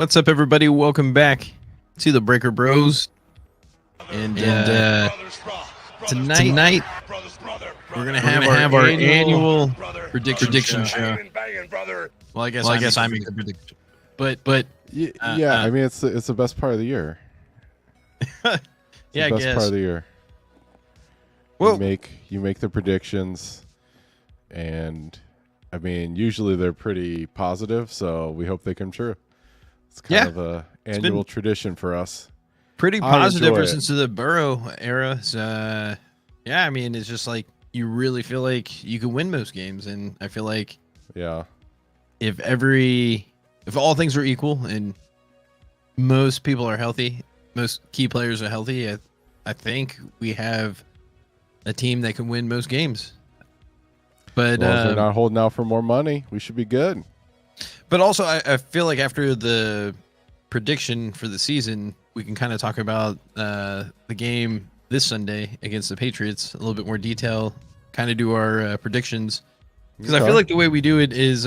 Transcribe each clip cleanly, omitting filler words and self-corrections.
What's up, everybody? Welcome back to the Breaker Bros. And tonight we're gonna have our annual prediction show. Well, I guess I make the prediction, but yeah, I mean it's the best part of the year. Yeah, the best I guess. part of the year. Well, You make the predictions, and I mean usually they're pretty positive, so we hope they come true. It's kind of a annual tradition for us. Pretty positive ever since the Burrow era. So, yeah, I mean it's just like you really feel like you can win most games, and I feel like if all things are equal and most people are healthy, most key players are healthy, I think we have a team that can win most games. But as long as they're not holding out for more money, we should be good. But also, I feel like after the prediction for the season, we can kind of talk about the game this Sunday against the Patriots a little bit more detail, kind of do our predictions. Because I feel like the way we do it is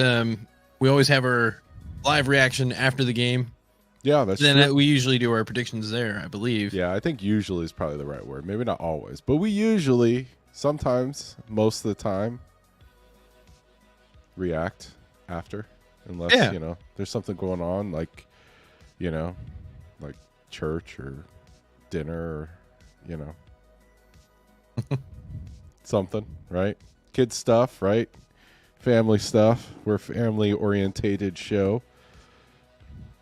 we always have our live reaction after the game. Yeah, that's then true. We usually do our predictions there, I believe. Yeah, I think usually is probably the right word. Maybe not always, but we usually, sometimes, most of the time, react after. Unless, there's something going on, like, like church or dinner or, something, right? Kids stuff, right? Family stuff. We're a family-orientated show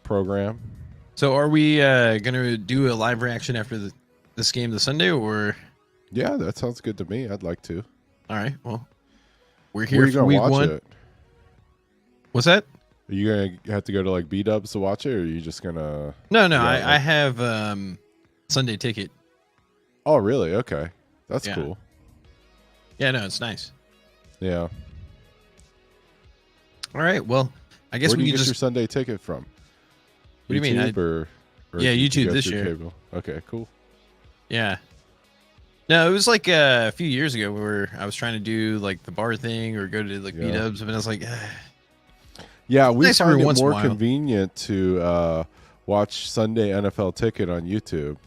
program. So are we going to do a live reaction after this game this Sunday, or? Yeah, that sounds good to me. I'd like to. All right, well, we're here for week one. It? What's that? Are you going to have to go to like B-dubs to watch it, or are you just going to... No, I have Sunday ticket. Oh, really? Okay. That's cool. Yeah, no, it's nice. Yeah. All right, well, I guess Where do we you can get just... your Sunday ticket from? What do you mean? Or yeah, YouTube this year. Cable? Okay, cool. Yeah. No, it was like a few years ago where I was trying to do like the bar thing or go to like B-dubs, and I was like... Yeah, we nice find it more convenient to watch Sunday NFL Ticket on YouTube,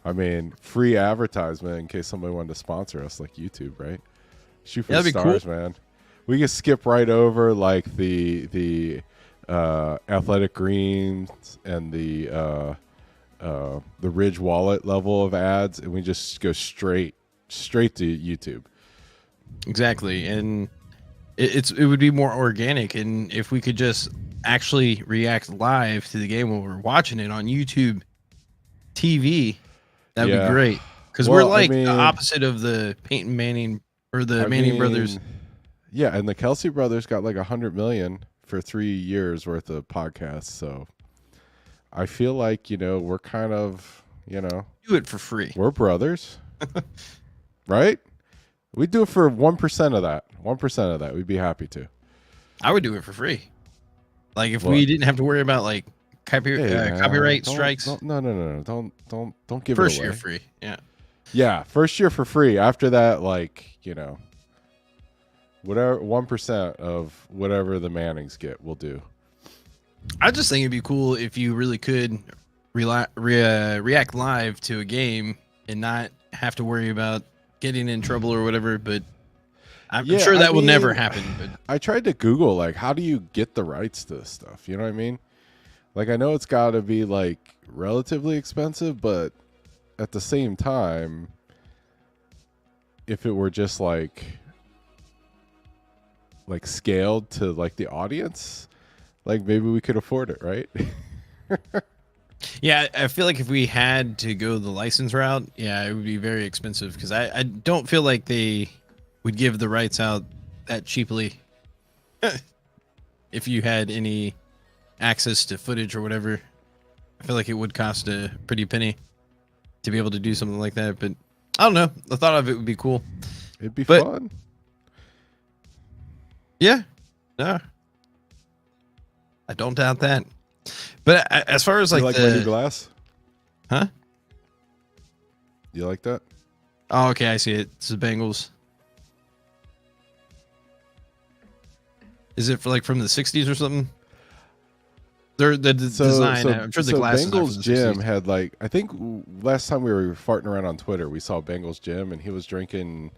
I mean, free advertisement in case somebody wanted to sponsor us, like YouTube, right? Shoot for the stars, cool. Man. We can skip right over like the Athletic Greens and the Ridge Wallet level of ads, and we just go straight to YouTube. Exactly, and it would be more organic, and if we could just actually react live to the game when we're watching it on YouTube TV, that would be great. Because we're like the opposite of the Peyton Manning or the Manning brothers. Yeah, and the Kelsey brothers got like $100 million for 3 years worth of podcasts. So I feel like we're kind of do it for free. We're brothers, right? We do it for 1% of that. 1% of that, we'd be happy to. I would do it for free. Like if we didn't have to worry about like copyright strikes. No. Don't give first it away. Year free. Yeah, first year for free. After that, like whatever 1% of whatever the Mannings get, we'll do. I just think it'd be cool if you really could react live to a game and not have to worry about getting in trouble or whatever, but I'm sure that will never happen. But I tried to Google, like, how do you get the rights to this stuff? You know what I mean? Like, I know it's got to be, like, relatively expensive, but at the same time, if it were just, like scaled to, like, the audience, like, maybe we could afford it, right? Yeah, I feel like if we had to go the license route, it would be very expensive because I don't feel like they would give the rights out that cheaply if you had any access to footage or whatever. I feel like it would cost a pretty penny to be able to do something like that. But I don't know. The thought of it would be cool. It'd be fun. Yeah. No. I don't doubt that. But as far as like, my new glass? Huh? You like that? Oh, okay. I see it. It's the Bengals. Is it for like from the 60s or something? The design. I'm sure the glass. Bengals Jim had like, I think last time we were farting around on Twitter, we saw Bengals Jim, and he was drinking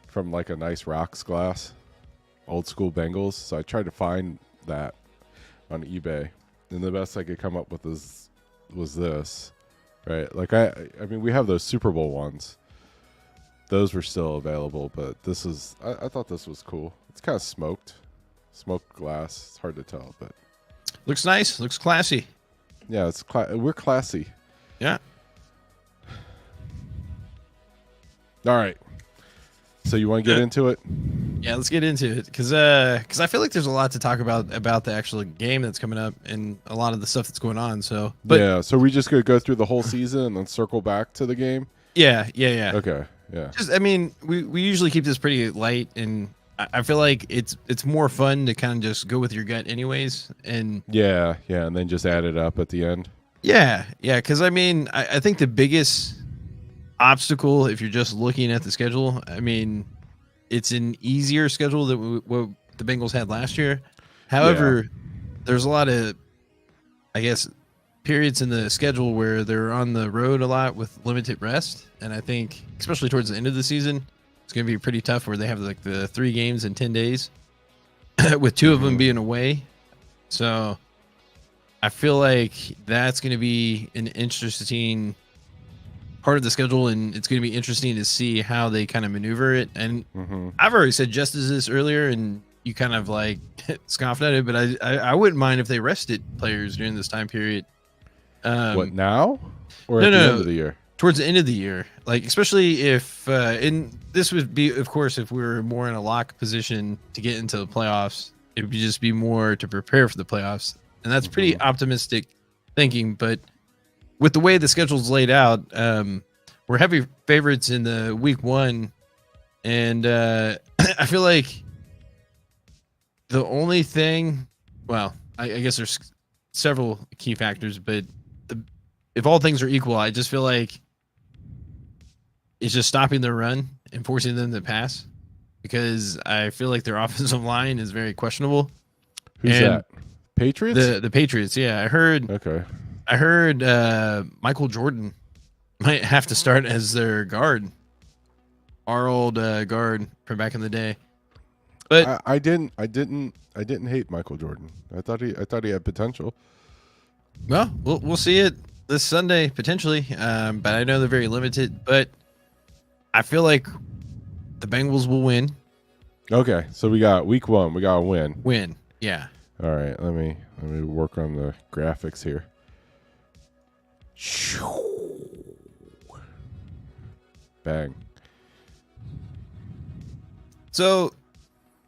from like a nice rocks glass, old school Bengals. So I tried to find that on eBay, and the best I could come up with was this, right? Like I mean, we have those Super Bowl ones. Those were still available, but this is, I thought this was cool. It's kind of smoked glass. It's hard to tell, but looks nice. Looks classy. Yeah, we're classy. Yeah. All right. So you want to get into it? Yeah, let's get into it because I feel like there's a lot to talk about the actual game that's coming up and a lot of the stuff that's going on. So, yeah. So we just gonna go through the whole season and then circle back to the game. Yeah. Okay. Yeah. Just, I mean, we usually keep this pretty light, and I feel like it's more fun to kind of just go with your gut, anyways. And yeah, and then just add it up at the end. Yeah. Because I mean, I think the biggest obstacle, if you're just looking at the schedule, I mean, it's an easier schedule than what the Bengals had last year. However, there's a lot of, I guess, periods in the schedule where they're on the road a lot with limited rest, and I think especially towards the end of the season, it's going to be pretty tough where they have like the 3 games in 10 days with 2 of them being away. So I feel like that's going to be an interesting part of the schedule, and it's going to be interesting to see how they kind of maneuver it. And I've already said just as this earlier, and you kind of like scoffed at it, but I wouldn't mind if they rested players during this time period. What, now or at the end of the year? Towards the end of the year, like especially if and this would be, of course, if we were more in a lock position to get into the playoffs, it would just be more to prepare for the playoffs, and that's pretty optimistic thinking. But with the way the schedule's laid out, we're heavy favorites in the week 1, and I feel like the only thing, well, I guess there's several key factors, but if all things are equal, I just feel like it's just stopping their run and forcing them to pass, because I feel like their offensive line is very questionable. Who's that? Patriots? The Patriots, yeah. I heard Michael Jordan might have to start as their guard, our old guard from back in the day. But I didn't hate Michael Jordan. I thought he had potential. Well, we'll see it this Sunday potentially, but I know they're very limited. But I feel like the Bengals will win. Okay, so we got week 1. We got a win. Win, yeah. All right, let me work on the graphics here. Bang. So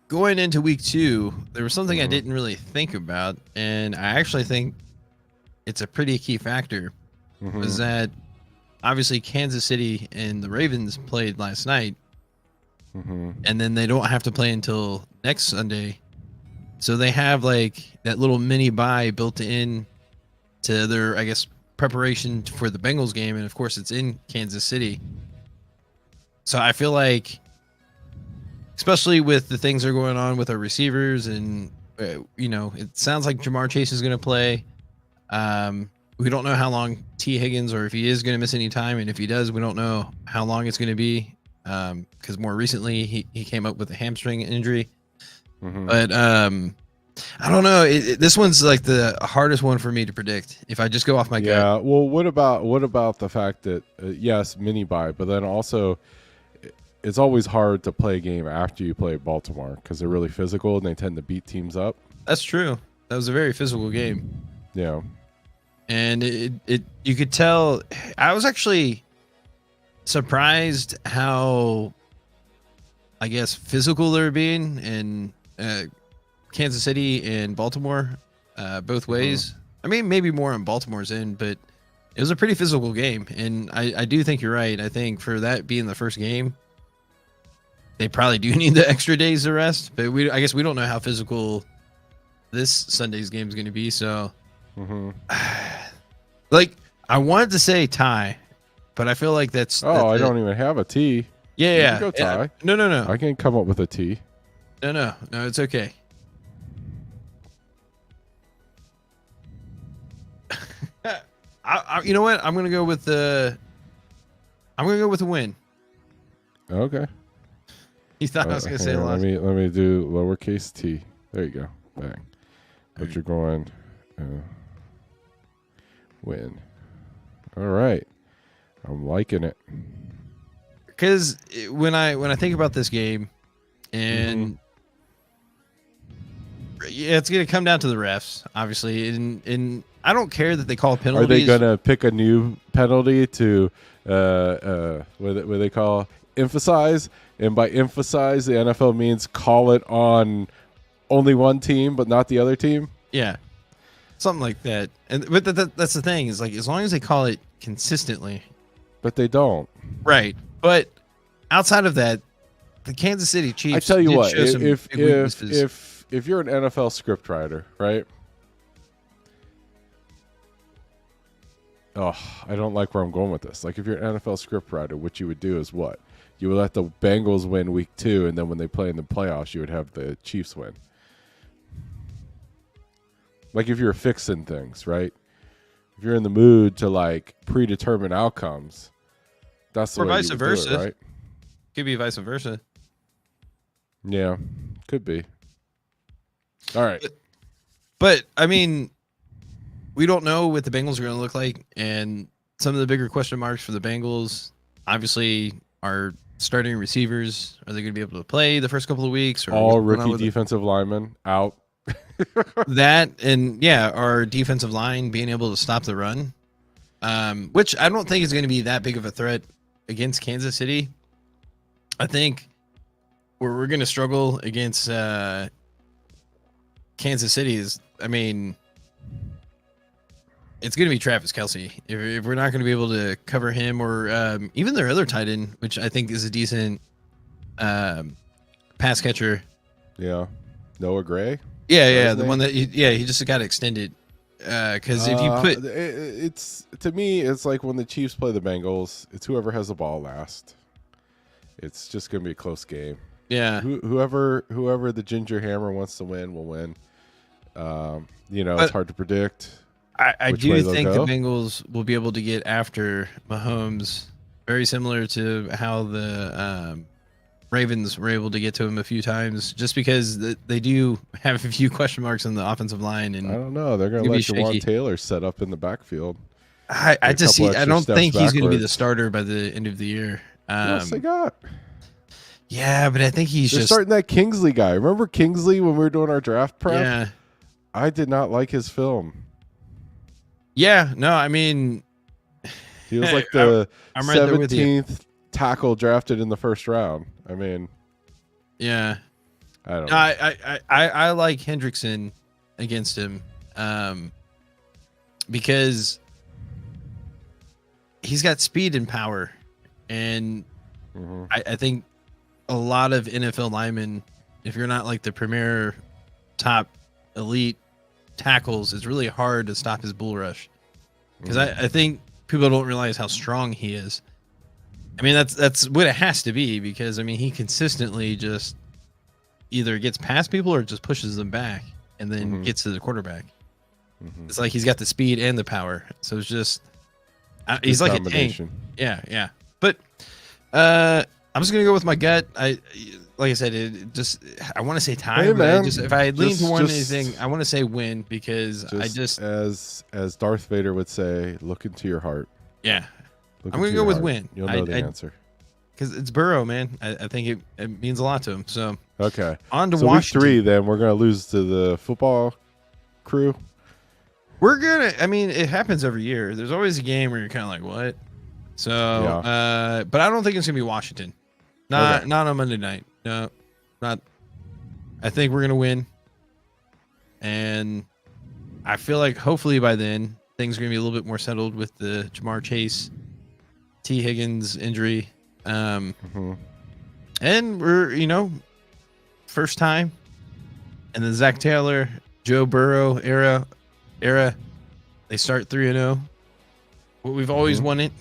going into week 2, there was something I didn't really think about, and I actually think it's a pretty key factor, was that obviously Kansas City and the Ravens played last night, and then they don't have to play until next Sunday. So they have like that little mini bye built in to their, I guess, preparation for the Bengals game. And of course it's in Kansas City. So I feel like, especially with the things that are going on with our receivers, and it sounds like Jamar Chase is going to play. We don't know how long T. Higgins, or if he is going to miss any time, and if he does, we don't know how long it's going to be, because more recently he came up with a hamstring injury. But I don't know. This one's like the hardest one for me to predict if I just go off my gut. Yeah. Well, what about the fact that yes, mini bye, but then also it's always hard to play a game after you play Baltimore because they're really physical and they tend to beat teams up. That's true. That was a very physical game. Yeah. And you could tell. I was actually surprised how, I guess, physical they're being in Kansas City and Baltimore, both ways. I mean, maybe more on Baltimore's end, but it was a pretty physical game. And I do think you're right. I think for that being the first game, they probably do need the extra days to rest. But I guess we don't know how physical this Sunday's game is going to be. So, like, I wanted to say tie, but I feel like that's. I don't even have a T. Yeah. Go tie. No. I can come up with a T. No, it's okay. You know what? I'm gonna go with the win. Okay. You thought I was gonna say loss. Let me do lowercase t. There you go. Bang. But you're going win. All right. I'm liking it. Because when I think about this game, and yeah, it's gonna come down to the refs, obviously, and I don't care that they call penalties. Are they gonna pick a new penalty to what they call emphasize? And by emphasize, the NFL means call it on only one team, but not the other team. Yeah, something like that. But that's the thing, is like, as long as they call it consistently. But they don't. Right. But outside of that, the Kansas City Chiefs. I tell you what, if you're an NFL scriptwriter, right? Oh, I don't like where I'm going with this. Like, if you're an NFL scriptwriter, what you would do is what? You would let the Bengals win week 2, and then when they play in the playoffs, you would have the Chiefs win. Like, if you're fixing things, right? If you're in the mood to, like, predetermine outcomes, that's the way vice you would versa, do it, right? Could be vice versa. Yeah, could be. All right. But I mean, we don't know what the Bengals are going to look like, and some of the bigger question marks for the Bengals, obviously, are starting receivers. Are they going to be able to play the first couple of weeks? Or all rookie defensive linemen out. That, and yeah, our defensive line being able to stop the run, which I don't think is going to be that big of a threat against Kansas City. I think where we're going to struggle against Kansas City is, I mean, it's going to be Travis Kelce. If we're not going to be able to cover him, or even their other tight end, which I think is a decent pass catcher. Yeah. Noah Gray? Yeah, the one that he just got extended. Because if you put it's, to me, it's like when the Chiefs play the Bengals, it's whoever has the ball last. It's just going to be a close game. Yeah. Whoever the Ginger Hammer wants to win will win. It's hard to predict. I do think the Bengals will be able to get after Mahomes, very similar to how the Ravens were able to get to him a few times, just because they do have a few question marks on the offensive line. And I don't know. They're going to let Jawan Taylor set up in the backfield. I don't think he's going to be the starter by the end of the year. Yes, they got. Yeah, but I think they're starting that Kingsley guy. Remember Kingsley when we were doing our draft prep? Yeah. I did not like his film. Yeah, no, I mean, he was like the 17th tackle drafted in the first round. I mean, yeah, I don't know. I like Hendrickson against him, because he's got speed and power, and I think a lot of NFL linemen, if you're not like the premier top elite tackles, it's really hard to stop his bull rush, because I think people don't realize how strong he is. I mean, that's what it has to be, because I mean, he consistently just either gets past people or just pushes them back and then gets to the quarterback. It's like he's got the speed and the power, so it's just he's like a tank. Yeah. But I'm just gonna go with my gut. Like I said, I want to say tie. Hey, man. If I lean to one anything, I want to say win, because as Darth Vader would say, look into your heart. Yeah, I'm going to go with win. You'll know the answer. Because it's Burrow, man. I think it means a lot to him. So okay, on to Week Washington. 3, then we're going to lose to the football crew. We're gonna. I mean, it happens every year. There's always a game where you're kind of like, what? So, but I don't think it's gonna be Washington. Not on Monday night. No, not. I think we're gonna win, and I feel like hopefully by then things are gonna be a little bit more settled with the Jamar Chase, T. Higgins injury, and we're first time, and the Zach Taylor, Joe Burrow era. They start 3-0. What we've always wanted.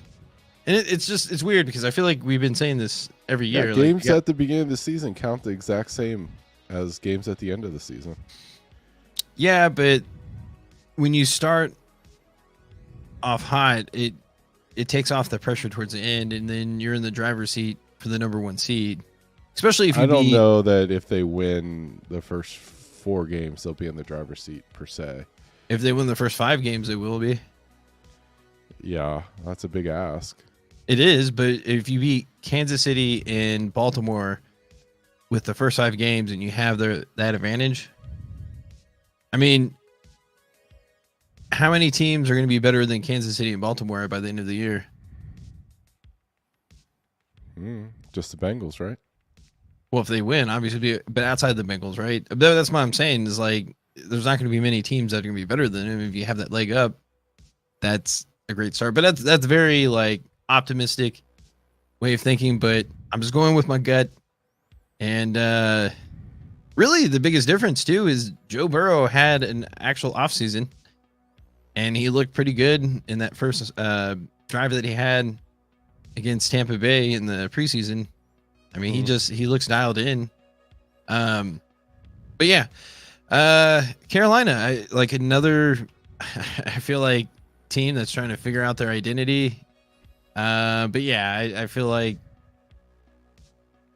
And it's weird, because I feel like we've been saying this every year. Yeah, games at the beginning of the season count the exact same as games at the end of the season. Yeah, but when you start off hot, it takes off the pressure towards the end, and then you're in the driver's seat for the number 1 seed. Especially if you I don't know that if they win the first 4 games, they'll be in the driver's seat per se. If they win the first 5 games, they will be. Yeah, that's a big ask. It is, but if you beat Kansas City and Baltimore with the first 5 games and you have that advantage, I mean, how many teams are going to be better than Kansas City and Baltimore by the end of the year? Just the Bengals, right? Well, if they win, obviously, but outside the Bengals, right? But that's what I'm saying is like, there's not going to be many teams that are going to be better than them. If you have that leg up, that's a great start. But that's very like optimistic way of thinking. But I'm just going with my gut. And really, the biggest difference too is Joe Burrow had an actual offseason, and he looked pretty good in that first drive that he had against Tampa Bay in the preseason. I mean, he looks dialed in. But yeah, Carolina, I feel like team that's trying to figure out their identity. But yeah, I feel like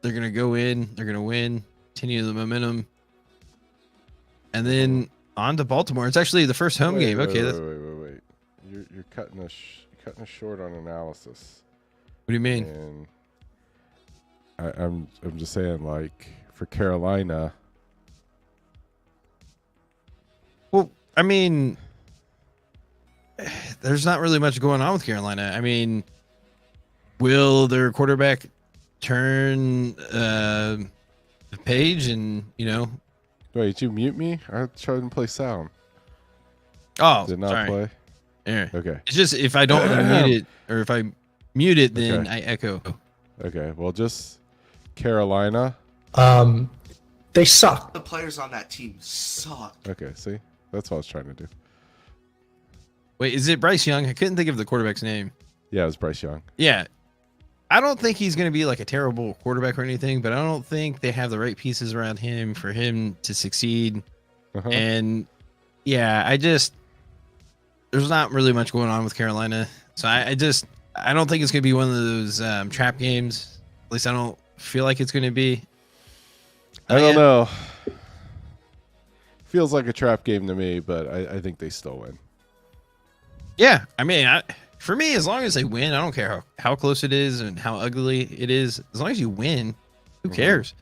they're going to go in, they're going to win, continue the momentum. And then on to Baltimore. It's actually the first home game. Okay. Wait. You're cutting us short on analysis. What do you mean? And I'm just saying, like, for Carolina. Well, I mean, there's not really much going on with Carolina. I mean, will their quarterback turn the page and, Wait, did you mute me? I tried to play sound. Oh, did not sorry. Play? Yeah. Okay. It's just if I don't unmute it, or if I mute it, then Okay. I echo. Okay, well, just Carolina. They suck. The players on that team suck. Okay, see? That's what I was trying to do. Wait, is it Bryce Young? I couldn't think of the quarterback's name. Yeah, it was Bryce Young. Yeah. I don't think he's going to be like a terrible quarterback or anything, but I don't think they have the right pieces around him for him to succeed. Uh-huh. And yeah, there's not really much going on with Carolina. So I don't think it's going to be one of those trap games. At least I don't feel like it's going to be. I don't know. Feels like a trap game to me, but I think they still win. Yeah, I mean, for me, as long as they win, I don't care how close it is and how ugly it is. As long as you win, who cares?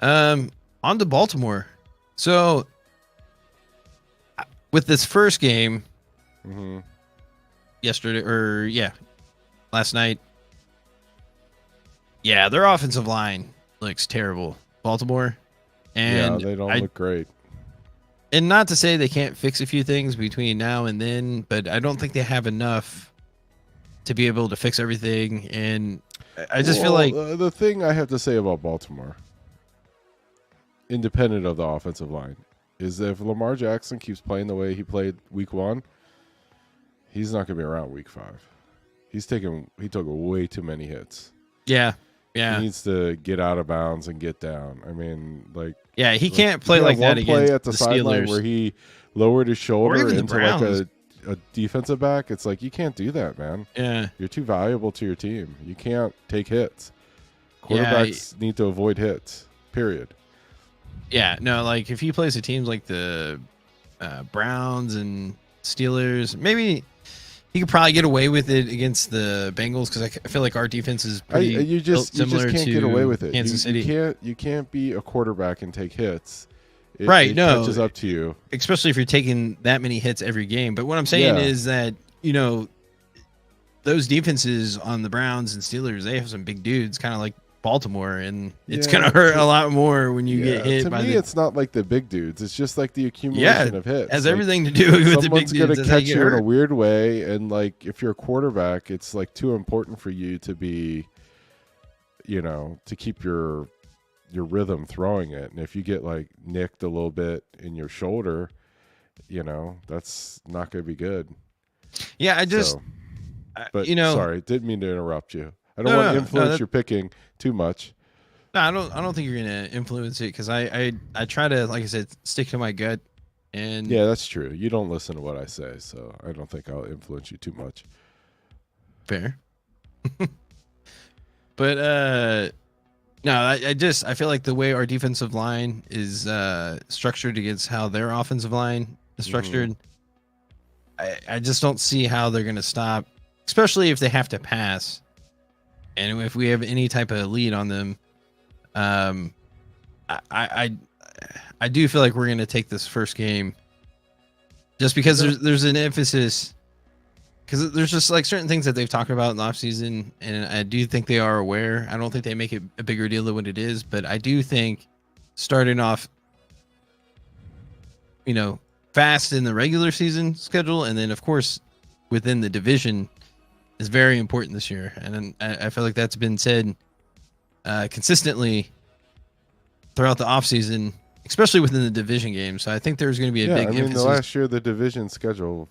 On to Baltimore. So with this first game last night, yeah, their offensive line looks terrible. Baltimore. And yeah, they don't look great. And not to say they can't fix a few things between now and then, but I don't think they have enough to be able to fix everything. And I just feel like the thing I have to say about Baltimore, independent of the offensive line, is that if Lamar Jackson keeps playing the way he played week 1, he's not going to be around week 5. He took way too many hits. Yeah. He needs to get out of bounds and get down. I mean, like, yeah, he can't play like that against play at the sideline where he lowered his shoulder into like a defensive back. It's like, you can't do that, man. Yeah, you're too valuable to your team. You can't take hits. Quarterbacks need to avoid hits. Period. Yeah, no, like if he plays the teams like the Browns and Steelers, maybe he could probably get away with it against the Bengals because I feel like our defense is pretty you just can't get away with it. Kansas City. You can't be a quarterback and take hits. It catches up to you, especially if you're taking that many hits every game. But what I'm saying is that those defenses on the Browns and Steelers, they have some big dudes, kind of like Baltimore, and it's gonna hurt a lot more when you get hit. To me, it's not like the big dudes; it's just like the accumulation of hits. It has everything to do with the big dudes. Someone's gonna catch you in a weird way, and like if you're a quarterback, it's like too important for you to be, to keep your rhythm throwing it. And if you get like nicked a little bit in your shoulder, that's not gonna be good. Yeah, sorry, didn't mean to interrupt you. I don't want to influence your picking too much. No, I don't think you're gonna influence it because I try to, like I said, stick to my gut. And yeah, that's true. You don't listen to what I say, so I don't think I'll influence you too much. Fair. But no, I feel like the way our defensive line is structured against how their offensive line is structured, I just don't see how they're going to stop, especially if they have to pass. And if we have any type of lead on them, I do feel like we're going to take this first game just because there's an emphasis, because there's just like certain things that they've talked about in the offseason, and I do think they are aware. I don't think they make it a bigger deal than what it is, but I do think starting off, fast in the regular season schedule, and then of course within the division is very important this year. And I feel like that's been said consistently throughout the offseason, especially within the division game. So I think there's going to be a big emphasis. The last year, the division schedule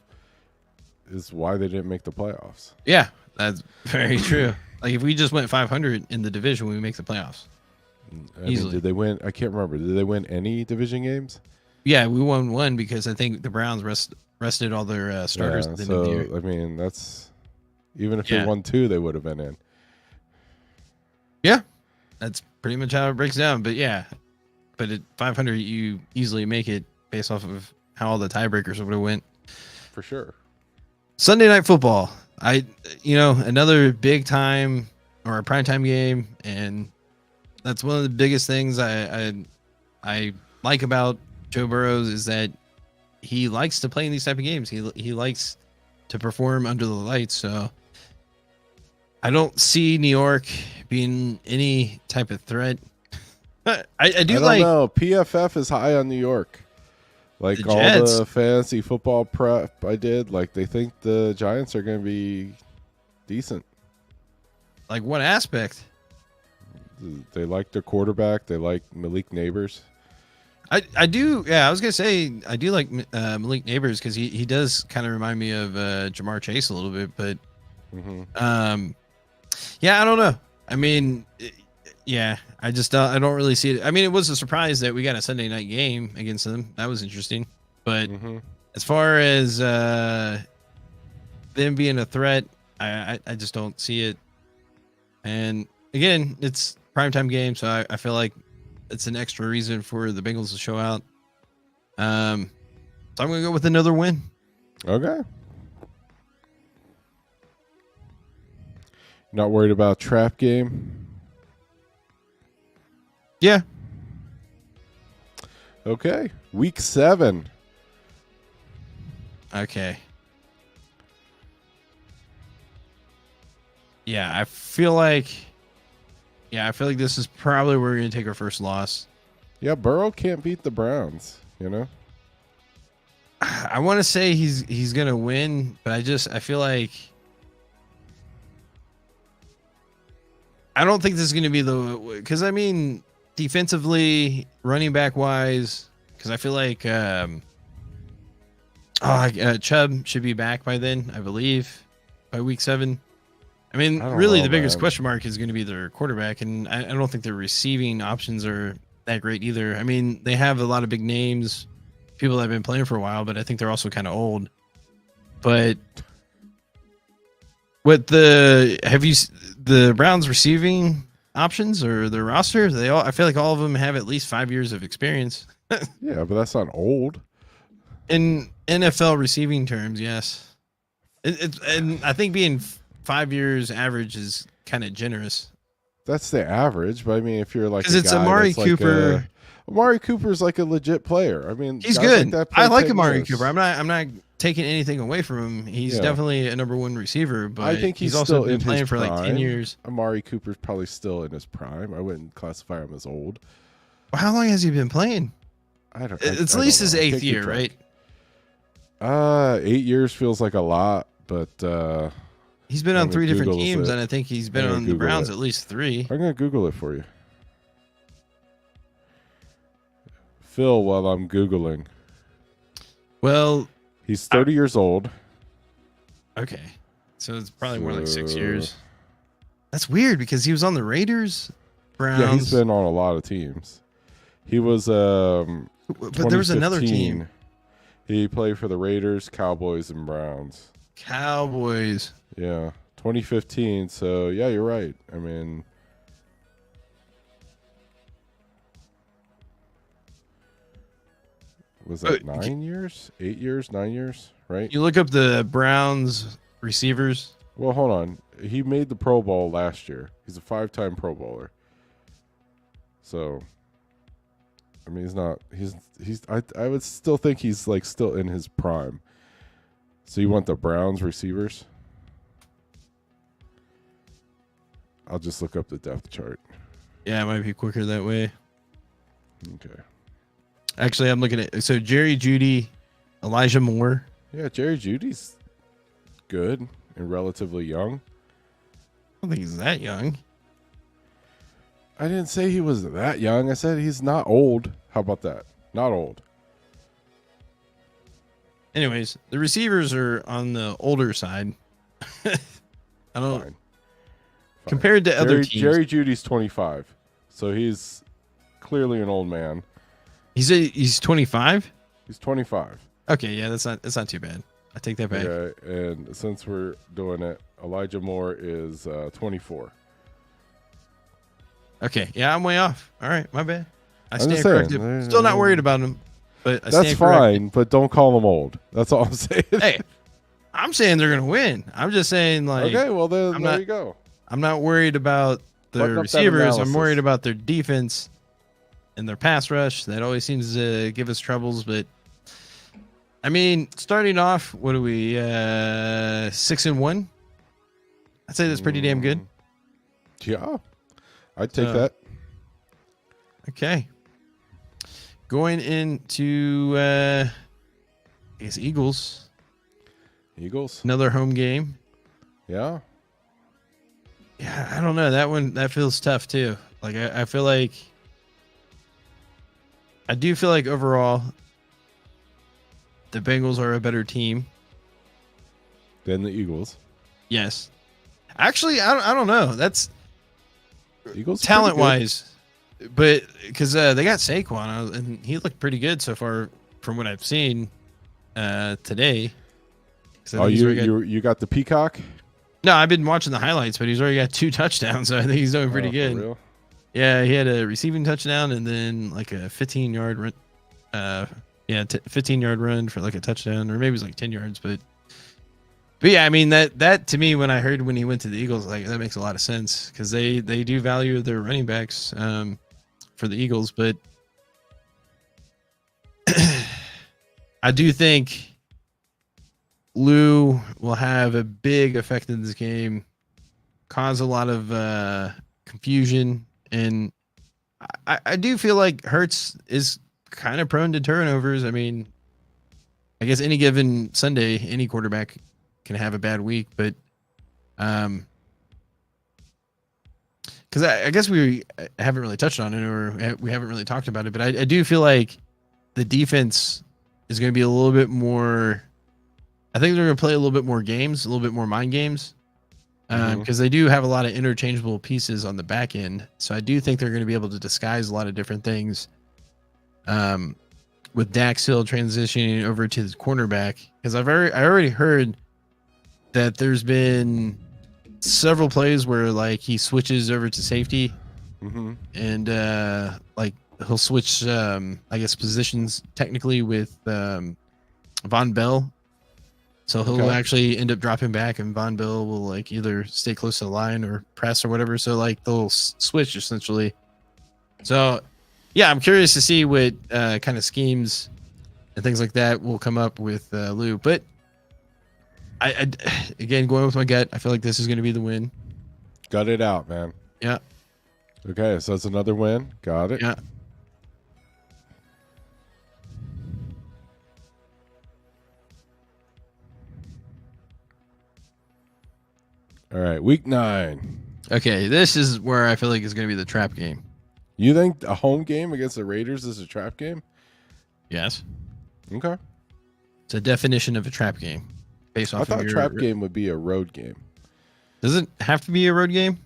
is why they didn't make the playoffs. Yeah, that's very true. Like if we just went 500 in the division, we make the playoffs. Easily. Did they win? I can't remember. Did they win any division games? Yeah, we won one because I think the Browns rested all their starters at the end of the year. I mean, that's even if they won 2, they would have been in. Yeah, that's pretty much how it breaks down. But yeah, but at 500, you easily make it based off of how all the tiebreakers would have went. For sure. Sunday Night Football. Another big time or a primetime game, and that's one of the biggest things I like about Joe Burrows is that he likes to play in these type of games. He likes to perform under the lights. So I don't see New York being any type of threat. I don't know. PFF is high on New York. Like all the fantasy football prep I did, like they think the Giants are going to be decent. Like what aspect? They like their quarterback. They like Malik Neighbors. I do. Yeah, I was going to say I do like Malik Neighbors because he does kind of remind me of Jamar Chase a little bit. But yeah, I don't know. I mean, I just I don't really see it. I mean, it was a surprise that we got a Sunday night game against them. That was interesting. But as far as them being a threat, I just don't see it. And again, it's primetime game, so I feel like it's an extra reason for the Bengals to show out. So I'm going to go with another win. Okay. Not worried about trap game? Yeah. Okay. Week 7. Okay. Yeah, I feel like this is probably where we're going to take our first loss. Yeah, Burrow can't beat the Browns, I want to say he's going to win, but I feel like I don't think this is going to be because I mean, defensively, running back wise, because I feel like Chubb should be back by then, I believe, by week 7. I mean, really, the biggest question mark is going to be their quarterback, and I don't think their receiving options are that great either. I mean, they have a lot of big names, people that have been playing for a while, but I think they're also kind of old. But with the Browns receiving options or their roster? I feel like all of them have at least 5 years of experience. Yeah, but that's not old. In NFL receiving terms, yes. And I think being 5 years average is kind of generous. That's the average, but I mean, if you're like, because it's Amari Cooper. Amari Cooper's like a legit player. I mean, he's good. I like Amari Cooper. I'm not taking anything away from him. He's definitely a number 1 receiver, but I think he's also still been in playing his for prime. like 10 years. Amari Cooper's probably still in his prime. I wouldn't classify him as old. Well, how long has he been playing? It's at least his 8th year, right? 8 years feels like a lot, but he's been on 3 different teams, and I think he's been on the Browns at least 3. I'm gonna Google it for you, Phil, while I'm Googling. Well, he's 30 years old. Okay, so it's probably more like 6 years. That's weird because he was on the Raiders, Browns. Yeah, he's been on a lot of teams. He was but there was another team. He played for the Raiders, Cowboys, and Browns. Cowboys. Yeah, 2015. So yeah, you're right. I mean, was that 9 years, 8 years, 9 years? Right. You look up the Browns receivers. Well, hold on. He made the Pro Bowl last year. He's a 5-time Pro Bowler. So, I mean, he's not. I would still think he's like still in his prime. So you want the Browns receivers? I'll just look up the depth chart. Yeah, it might be quicker that way. Okay. Actually, I'm looking at Jerry Jeudy, Elijah Moore. Yeah, Jerry Jeudy's good and relatively young. I don't think he's that young. I didn't say he was that young. I said he's not old. How about that? Not old. Anyways, the receivers are on the older side. I don't. Fine. Compared to other teams, Jerry Jeudy's 25, so he's clearly an old man. He's 25. He's 25. Okay, yeah, that's not too bad. I take that back. Okay, and since we're doing it, Elijah Moore is 24. Okay, yeah, I'm way off. All right, my bad. I I'm stand just saying, corrected. Still not worried about him, but I that's stand fine. corrected. But don't call them old. That's all I'm saying. Hey, I'm saying they're gonna win. I'm just saying, like, okay, well then there you go. I'm not worried about their Button up that receivers. I'm analysis. worried about their defense and their pass rush. That always seems to give us troubles. But I mean, starting off, what are we? 6-1. I'd say that's pretty damn good. Yeah, I'd take that. Okay. Going into I guess Eagles. Eagles. Another home game. Yeah. Yeah, I don't know. That feels tough too. Like I feel like I do feel like overall the Bengals are a better team. Than the Eagles. Yes. Actually, I don't know. That's Eagles talent wise, but because they got Saquon and he looked pretty good so far from what I've seen today. Oh, you got the Peacock? No, I've been watching the highlights, but he's already got 2 touchdowns, so I think he's doing pretty good. For real? Yeah, he had a receiving touchdown and then like a 15-yard run. 15-yard run for like a touchdown, or maybe it was like 10 yards. But yeah, I mean that to me, when I heard when he went to the Eagles, like that makes a lot of sense because they do value their running backs for the Eagles. But I do think Lou will have a big effect in this game, cause a lot of confusion, and I do feel like Hurts is kind of prone to turnovers. I mean, I guess any given Sunday, any quarterback can have a bad week, but because I guess we haven't really touched on it, or we haven't really talked about it, but I do feel like the defense is going to be a little bit more. I think they're going to play a little bit more games, a little bit more mind games, because they do have a lot of interchangeable pieces on the back end. So I do think they're going to be able to disguise a lot of different things. With Dax Hill transitioning over to the cornerback, because I already heard that there's been several plays where like he switches over to safety, and like he'll switch I guess positions technically with Von Bell. So he'll actually end up dropping back, and Von Bell will like either stay close to the line or press or whatever. So like they'll switch essentially. So yeah, I'm curious to see what kind of schemes and things like that will come up with Lou. But I again, going with my gut, I feel like this is going to be the win. Got it out, man. Yeah. Okay, so it's another win. Got it. Yeah. All right, week 9. Okay, this is where I feel like it's going to be the trap game. You think a home game against the Raiders is a trap game? Yes. Okay. It's a definition of a trap game. Based off I thought of your trap game would be a road game. Does it have to be a road game?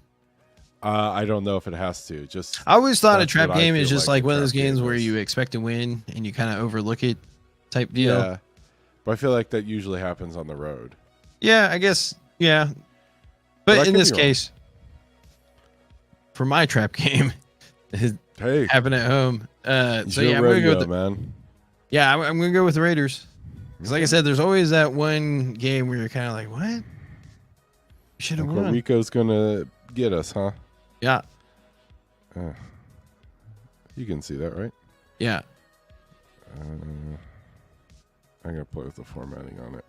I don't know if it has to. I always thought a that's trap what I game is feel just like like a one of those trap game games where is. you expect to win and you kind of overlook it type deal. Yeah. But I feel like that usually happens on the road. Yeah, I guess. Yeah. But in this case, for my trap game, it happened at home. So yeah, I'm going to go with man. Yeah, I'm going to go with the Raiders. Because like I said, there's always that one game where you're kind of like, what? Should have won. Rico's going to get us, huh? Yeah. You can see that, right? Yeah. I'm going to play with the formatting on it.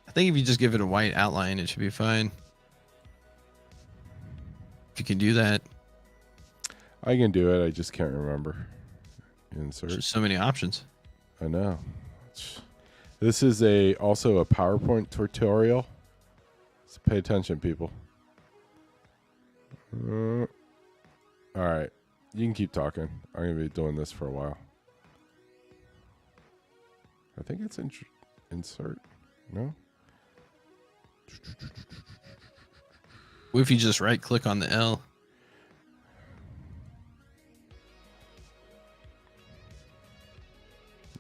I think if you just give it a white outline, it should be fine. If you can do that. I can do it. I just can't remember. Insert. There's so many options. I know. This is also a PowerPoint tutorial. So pay attention, people. All right. You can keep talking. I'm going to be doing this for a while. I think it's insert. No? What if you just right click on the L?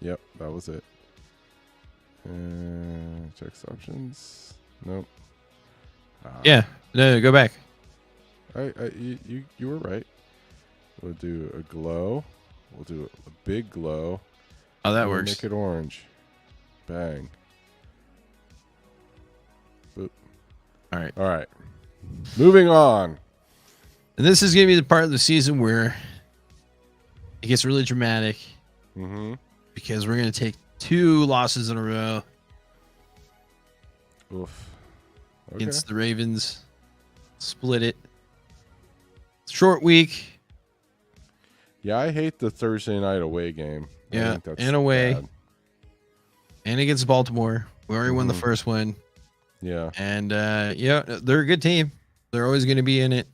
Yep, that was it. Check options. Nope. Yeah. No, go back. You were right. We'll do a glow. We'll do a big glow. Oh, that works. Make it orange. Bang. Boop. All right. All right. Moving on. And this is going to be the part of the season where it gets really dramatic. Mm-hmm. Because we're going to take 2 losses in a row. Oof. Okay. Against the Ravens. Split it. Short week. Yeah, I hate the Thursday night away game. Yeah, and away. Bad. And against Baltimore. We already won the first one. Yeah. And, yeah, they're a good team. They're always going to be in it.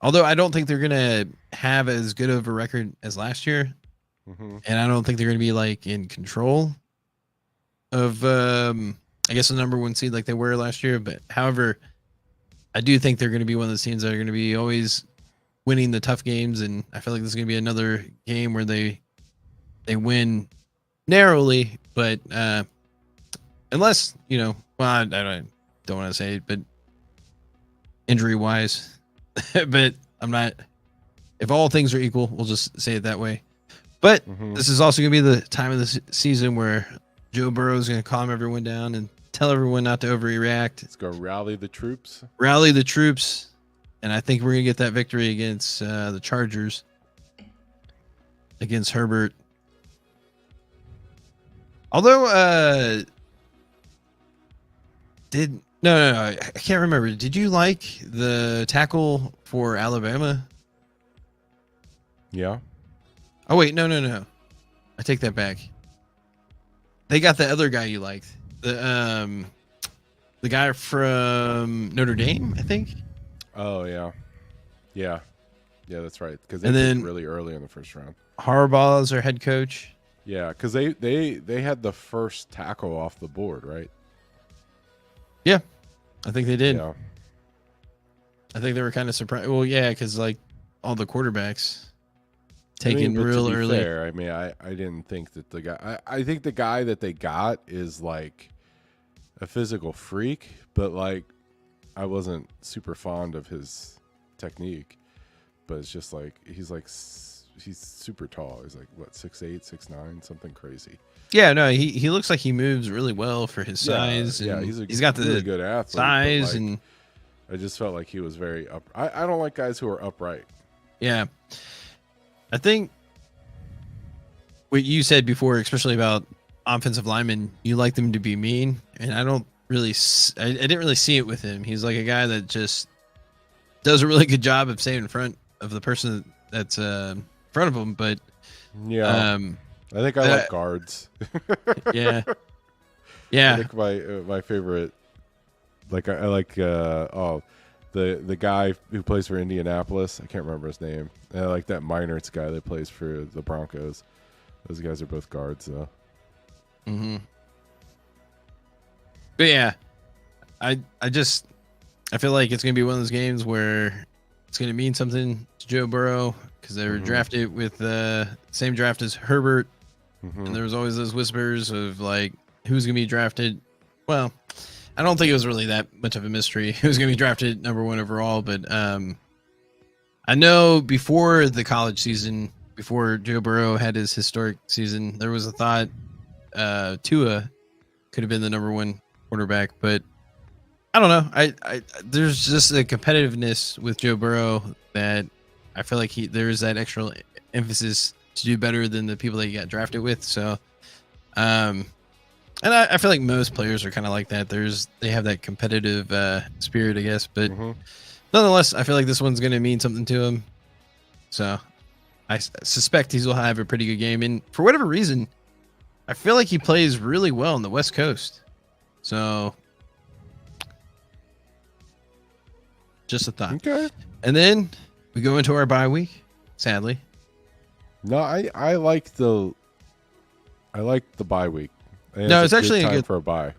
Although I don't think they're going to have as good of a record as last year. Mm-hmm. And I don't think they're going to be, like, in control of, I guess, the number 1 seed like they were last year. But, however, I do think they're going to be one of those teams that are going to be always winning the tough games. And I feel like this is going to be another game where they win narrowly. But unless, you know, well, I don't want to say it, but injury-wise. But I'm not. If all things are equal, we'll just say it that way. But this is also going to be the time of the season where Joe Burrow is going to calm everyone down and tell everyone not to overreact. Let's go rally the troops. Rally the troops. And I think we're going to get that victory against the Chargers. Against Herbert. Although, No, I can't remember. Did you like the tackle for Alabama? Yeah. Oh, wait. No. I take that back. They got the other guy you liked. The guy from Notre Dame, I think. Oh, yeah. Yeah, that's right. Because they picked really early in the first round. Harbaugh is their head coach. Yeah, because they had the first tackle off the board, right? Yeah, I think they did. Yeah. I think they were kind of surprised. Well, yeah, because like all the quarterbacks taken real early. Fair, I mean, I didn't think that the guy. I think the guy that they got is like a physical freak, but like I wasn't super fond of his technique. But it's just like he's super tall. He's like what 6'8", 6'9", something crazy. Yeah, no, he looks like he moves really well for his size. Yeah, he's got the really good athlete, size, and I just felt like he was very up. I don't like guys who are upright. Yeah, I think what you said before, especially about offensive linemen, you like them to be mean, and I didn't really see it with him. He's like a guy that just does a really good job of staying in front of the person that's in front of him. But yeah, I think I like guards. Yeah. I think my favorite, like I like the guy who plays for Indianapolis. I can't remember his name. And I like that Meinertz guy that plays for the Broncos. Those guys are both guards, though. Mm-hmm. But yeah, I feel like it's gonna be one of those games where it's gonna mean something to Joe Burrow because they were drafted with the same draft as Herbert. And there was always those whispers of like, who's going to be drafted? Well, I don't think it was really that much of a mystery who's going to be drafted number 1 overall. But I know before the college season, before Joe Burrow had his historic season, there was a thought Tua could have been the number 1 quarterback. But I don't know. I there's just a competitiveness with Joe Burrow that I feel like there's that extra emphasis to do better than the people that he got drafted with. So, and I feel like most players are kind of like that. They have that competitive spirit, I guess. But nonetheless, I feel like this one's going to mean something to him. So I suspect he'll have a pretty good game. And for whatever reason, I feel like he plays really well on the West Coast. So just a thought. Okay. And then we go into our bye week, sadly. No, I like the bye week. No, it's actually a good time a good for a bye,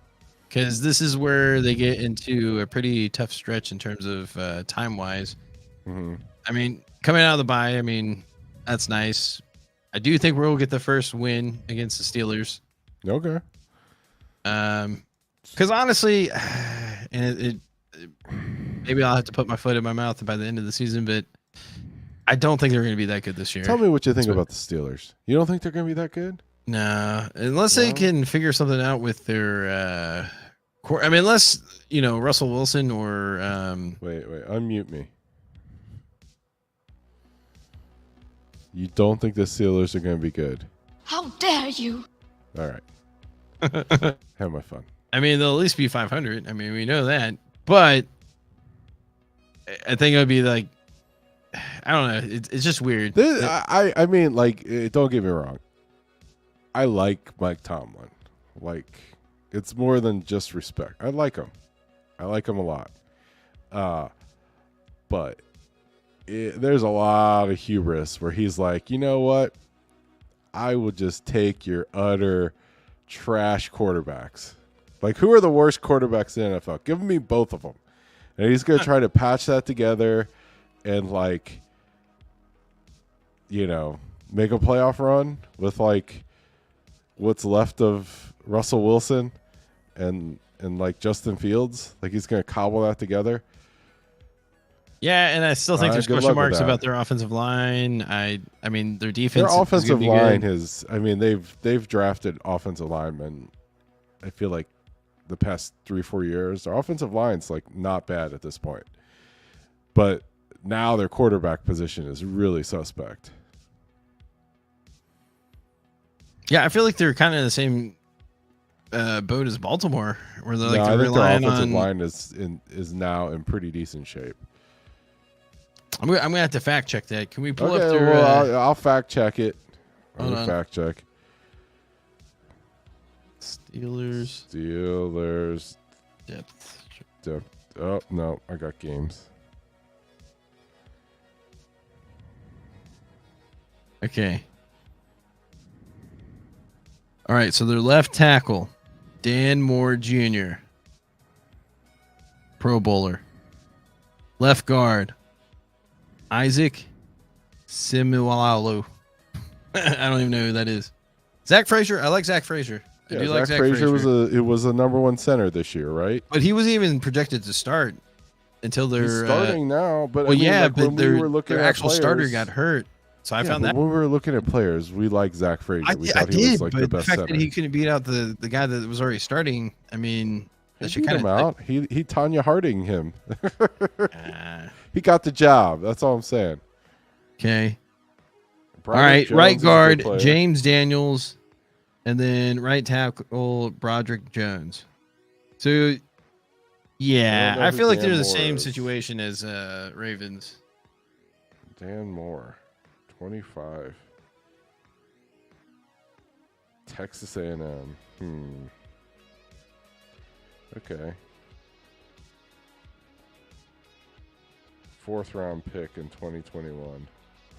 because this is where they get into a pretty tough stretch in terms of time wise. I mean, coming out of the bye, I mean, that's nice. I do think we'll get the first win against the Steelers. Okay. Because honestly, and maybe I'll have to put my foot in my mouth by the end of the season, but I don't think they're going to be that good this year. Tell me what you think about the Steelers. You don't think they're going to be that good? No, unless they can figure something out with their core. I mean, unless Russell Wilson or wait, unmute me. You don't think the Steelers are going to be good? How dare you? All right, have my fun. I mean, they'll at least be 500. I mean, we know that, but I think it would be like, I don't know. It's just weird. I mean, like, don't get me wrong. I like Mike Tomlin. Like, it's more than just respect. I like him. I like him a lot. But there's a lot of hubris where he's like, you know what? I will just take your utter trash quarterbacks. Like, who are the worst quarterbacks in the NFL? Give me both of them. And he's going to try to patch that together and, like, make a playoff run with, like, what's left of Russell Wilson and like Justin Fields. Like, he's going to cobble that together. Yeah, and I still think there's question marks about their offensive line. I mean, their defense. Their offensive line is. I mean, they've drafted offensive linemen. I feel like the past 3-4 years, their offensive line's like not bad at this point. But now their quarterback position is really suspect. Yeah, I feel like they're kind of in the same boat as Baltimore, where they're like I think their offensive line is now in pretty decent shape. I'm gonna have to fact check that. Can we pull up their? Well, I'll fact check it. I'll fact check. Steelers depth. Oh no, I got games. Okay. All right, so their left tackle, Dan Moore Jr., Pro Bowler. Left guard, Isaac Simualalu. I don't even know who that is. Zach Frazier. I like Zach Frazier. I do like Zach Frazier. was a number 1 center this year, right? But he wasn't even projected to start until they're He's starting now. But well, like but their actual starter got hurt. So I found that when we were looking at players, we like Zach Frazier. We thought he was like the best fact center. that he couldn't beat out the guy that was already starting. I mean, that should kind of out. He Tanya Harding him. He got the job. That's all I'm saying. Okay. All right, right guard James Daniels, and then right tackle Broderick Jones. So, yeah, I feel like they're the same situation as Ravens. Dan Moore. 25. Texas A&M. Okay. 4th round pick in 2021.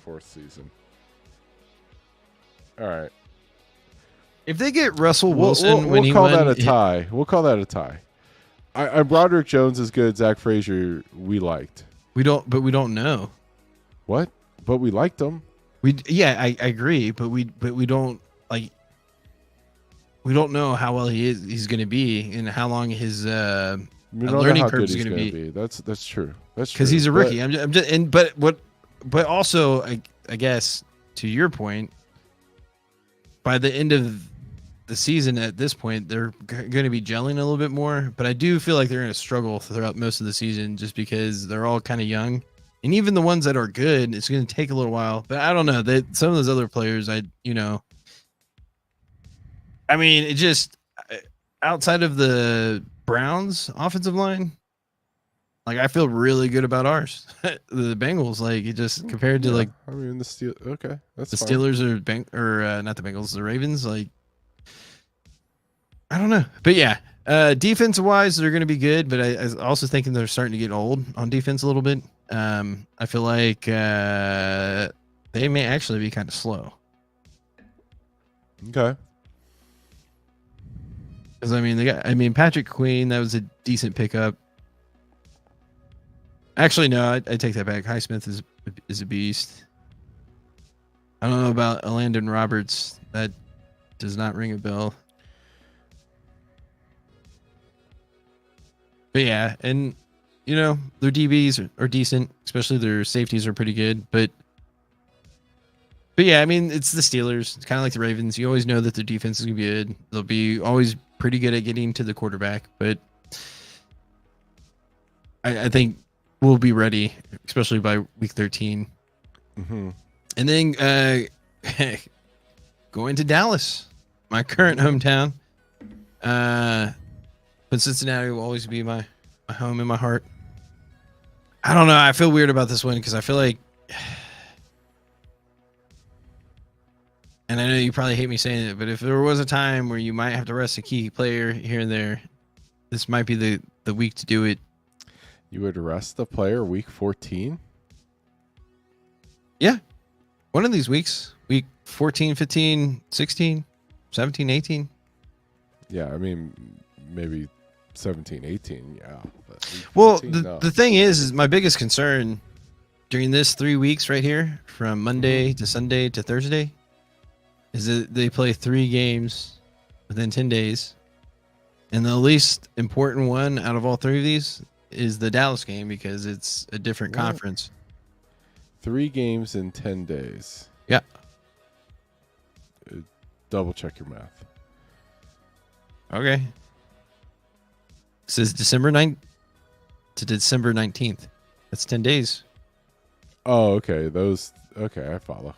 4th season. All right. If they get Russell Wilson we'll call that a tie. We'll call that a tie. I Broderick Jones is good. Zach Frazier we liked. We don't know. What? but we liked him. I agree, but we don't like. We don't know how well he's going to be and how long his learning curve is going to be. That's true. That's true. Because he's a rookie. I'm just but also I guess to your point, by the end of the season at this point, they're going to be gelling a little bit more. But I do feel like they're going to struggle throughout most of the season just because they're all kind of young. And even the ones that are good, it's going to take a little while. But I don't know. Some of those other players, I mean, it just outside of the Browns offensive line, like I feel really good about ours. The Bengals, like it just compared to like I mean the okay, that's the fine. Steelers or not the Bengals, the Ravens. Like I don't know, but yeah, defensive wise, they're going to be good. But I also thinking they're starting to get old on defense a little bit. I feel like they may actually be kind of slow. Okay. Because I mean, Patrick Queen, that was a decent pickup. Actually, no, I take that back. Highsmith is a beast. I don't know about Landon Roberts. That does not ring a bell. But yeah, and their DBs are decent, especially their safeties are pretty good. But yeah, I mean, it's the Steelers. It's kind of like the Ravens. You always know that their defense is gonna be good. They'll be always pretty good at getting to the quarterback. But I think we'll be ready, especially by week 13. Mm-hmm. And then going to Dallas, my current hometown. But Cincinnati will always be my home in my heart. I don't know. I feel weird about this one because I feel like, and I know you probably hate me saying it, but if there was a time where you might have to rest a key player here and there, this might be the week to do it. You would rest the player week 14? Yeah. One of these weeks, week 14, 15, 16, 17, 18. Yeah, I mean, maybe 17, 18, yeah. But 14, well, the thing is my biggest concern during this 3 weeks right here, from Monday to Sunday to Thursday, is that they play 3 games within 10 days. And the least important one out of all 3 of these is the Dallas game because it's a different conference. 3 games in 10 days. Yeah. Double check your math. Okay. It says December 9th to December 19th. That's 10 days. Oh, okay. Okay, I follow.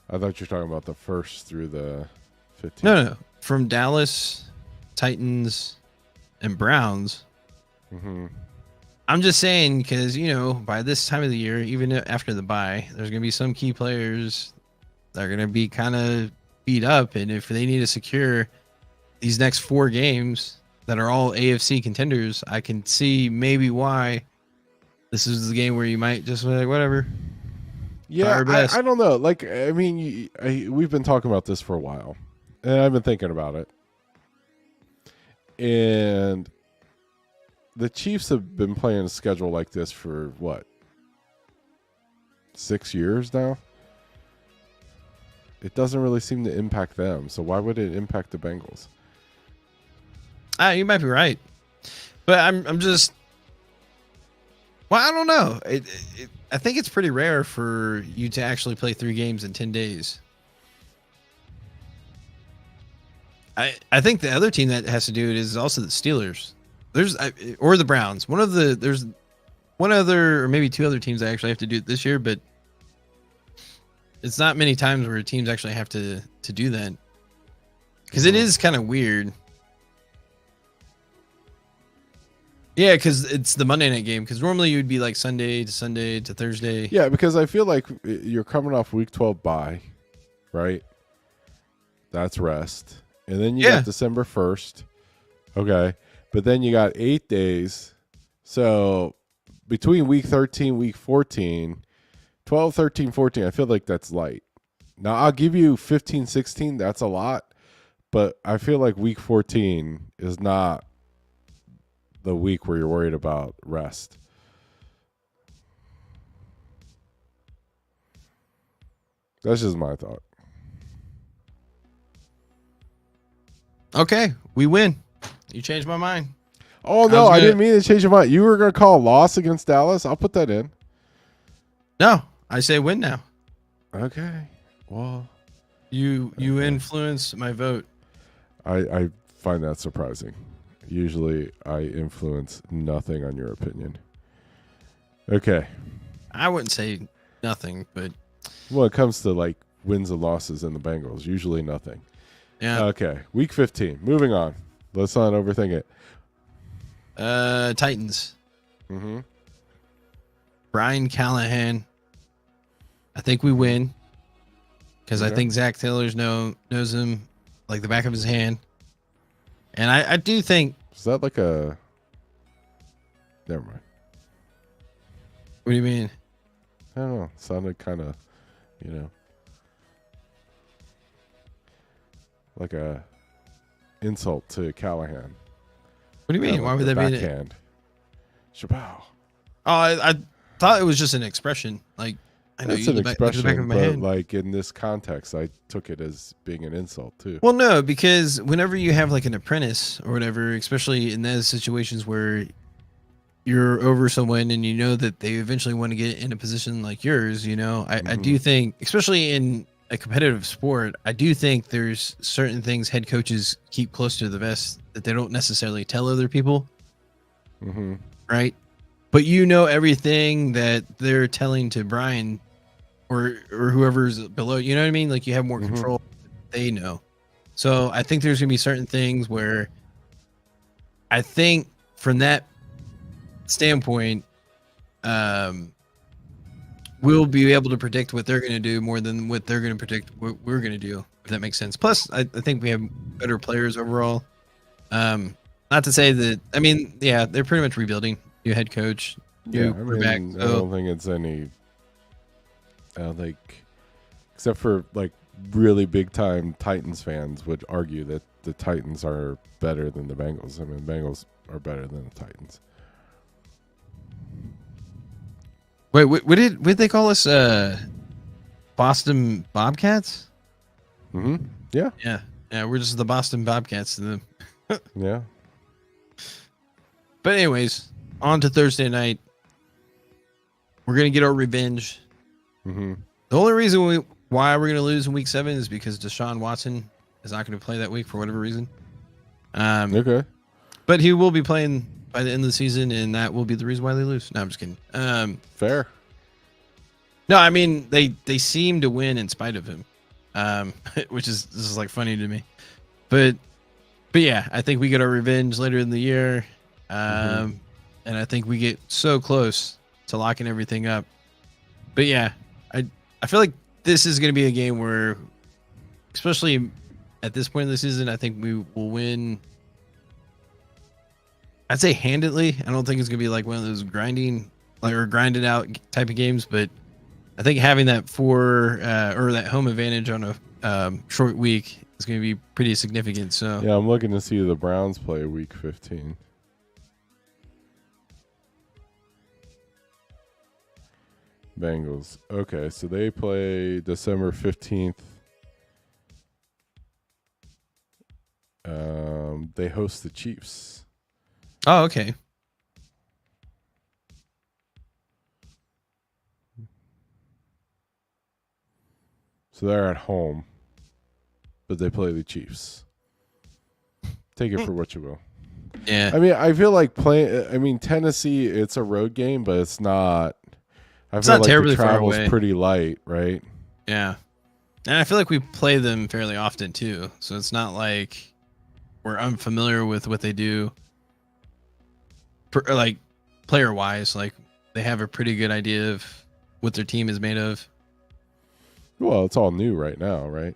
I thought you were talking about the 1st through the 15th. No. From Dallas, Titans, and Browns. Mm-hmm. I'm just saying because, by this time of the year, even after the bye, there's going to be some key players that are going to be kind of beat up. And if they need to secure these next 4 games that are all AFC contenders, I can see maybe why this is the game where you might just be like, whatever. Yeah, I don't know. Like, I mean, we've been talking about this for a while, and I've been thinking about it. And the Chiefs have been playing a schedule like this for, 6 years now? It doesn't really seem to impact them, so why would it impact the Bengals? You might be right. But I'm just... Well, I don't know. I think it's pretty rare for you to actually play 3 games in 10 days. I think the other team that has to do it is also the Steelers. Or the Browns. There's one other, or maybe 2 other teams that actually have to do it this year, but it's not many times where teams actually have to do that. Because it is kind of weird. Yeah, because it's the Monday night game. Because normally you would be like Sunday to Thursday. Yeah, because I feel like you're coming off week 12 bye, right? That's rest. And then you got December 1st. Okay. But then you got 8 days. So between week 13, week 14, 12, 13, 14, I feel like that's light. Now, I'll give you 15, 16. That's a lot. But I feel like week 14 is not the week where you're worried about rest. That's just my thought. Okay, we win. You changed my mind. Oh, no, I didn't mean to change your mind. You were going to call a loss against Dallas? I'll put that in. No, I say win now. Okay. Well, you influence my vote. I find that surprising. Usually I influence nothing on your opinion. Okay. I wouldn't say nothing, but when it comes to like wins and losses in the Bengals, usually nothing. Yeah. Okay. Week 15. Moving on. Let's not overthink it. Titans. Mm-hmm. Brian Callahan. I think we win because I think Zach Taylor's knows him like the back of his hand, and I do think. Is that like a? Never mind. What do you mean? I don't know. It sounded kind of, like a insult to Callahan. What do you mean? Why would that be? Backhand. Shabow. Oh, I thought it was just an expression. Like I know it's an expression, back of my but hand. like in this context, I took it as being an insult too. Well, no, because whenever you have like an apprentice or whatever, especially in those situations where you're over someone and you know that they eventually want to get in a position like yours, I do think, especially in a competitive sport, I do think there's certain things head coaches keep close to the vest that they don't necessarily tell other people. Mm-hmm. Right. But everything that they're telling to Brian or whoever's below, you know what I mean? Like you have more control. They know. So I think there's going to be certain things where I think from that standpoint, we'll be able to predict what they're going to do more than what they're going to predict what we're going to do, if that makes sense. Plus, I think we have better players overall. Not to say that, they're pretty much rebuilding. New head coach, new quarterback. I don't think it's any. I don't think, except for like really big time Titans fans would argue that the Titans are better than the Bengals. I mean, the Bengals are better than the Titans. Wait, what did they call us? Boston Bobcats? Mm-hmm. Yeah. Yeah. We're just the Boston Bobcats to them. Yeah. But anyways, on to Thursday night. We're gonna get our revenge. Mm-hmm. The only reason why we're gonna lose in week 7 is because Deshaun Watson is not gonna play that week for whatever reason. Okay. But he will be playing by the end of the season, and that will be the reason why they lose. No, I'm just kidding. Fair. No, I mean they seem to win in spite of him, which is this is like funny to me. But yeah, I think we get our revenge later in the year, and I think we get so close to locking everything up. But yeah, I feel like this is going to be a game where, especially at this point in the season, I think we will win. I'd say handedly. I don't think it's going to be like one of those grinded out type of games, but I think having that or that home advantage on a short week is going to be pretty significant. So yeah, I'm looking to see the Browns play week 15. Bengals. Okay, so they play December 15th. They host the Chiefs. Oh, okay. So they're at home, but they play the Chiefs. Take it for what you will. Yeah. I mean, I feel like Tennessee, it's a road game, but it's not. It's not terribly the far travel's away. Pretty light, right? Yeah. And I feel like we play them fairly often too. So it's not like we're unfamiliar with what they do. Like player wise, like they have a pretty good idea of what their team is made of. Well, it's all new right now, right?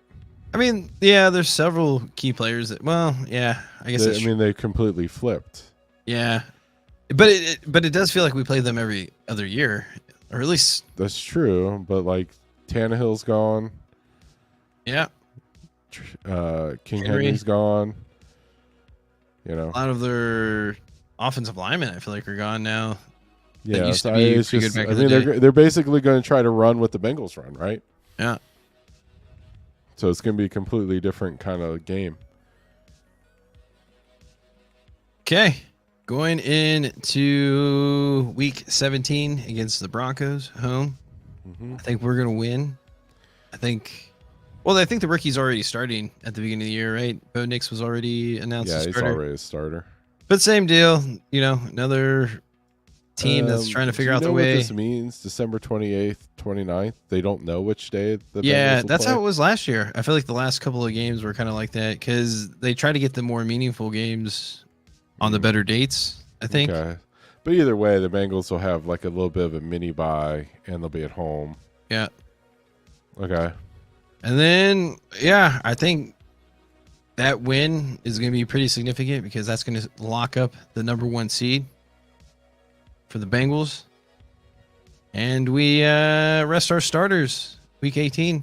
I mean, yeah, there's several key players that. Well, yeah, I guess. They completely flipped. Yeah, but it does feel like we play them every other year, or at least that's true. But like Tannehill's gone. Yeah. King Henry's gone. A lot of their offensive linemen, I feel like, are gone now. Yeah, they're basically going to try to run what the Bengals run, right? Yeah. So it's going to be a completely different kind of game. Okay. Going into week 17 against the Broncos home. I think we're going to win. I think the rookie's already starting at the beginning of the year, right? Bo Nix was already announced as he's already a starter. But same deal, another team that's trying to figure out the way. What this means? December 28th, 29th. They don't know which day the Yeah, Bengals will that's play. how it was last year. I feel like the last couple of games were kind of like that because they try to get the more meaningful games on the better dates, I think. Okay. But either way, the Bengals will have like a little bit of a mini bye, and they'll be at home. Yeah. Okay. And then, yeah, I think that win is going to be pretty significant because that's going to lock up the number 1 seed for the Bengals. And we rest our starters week 18.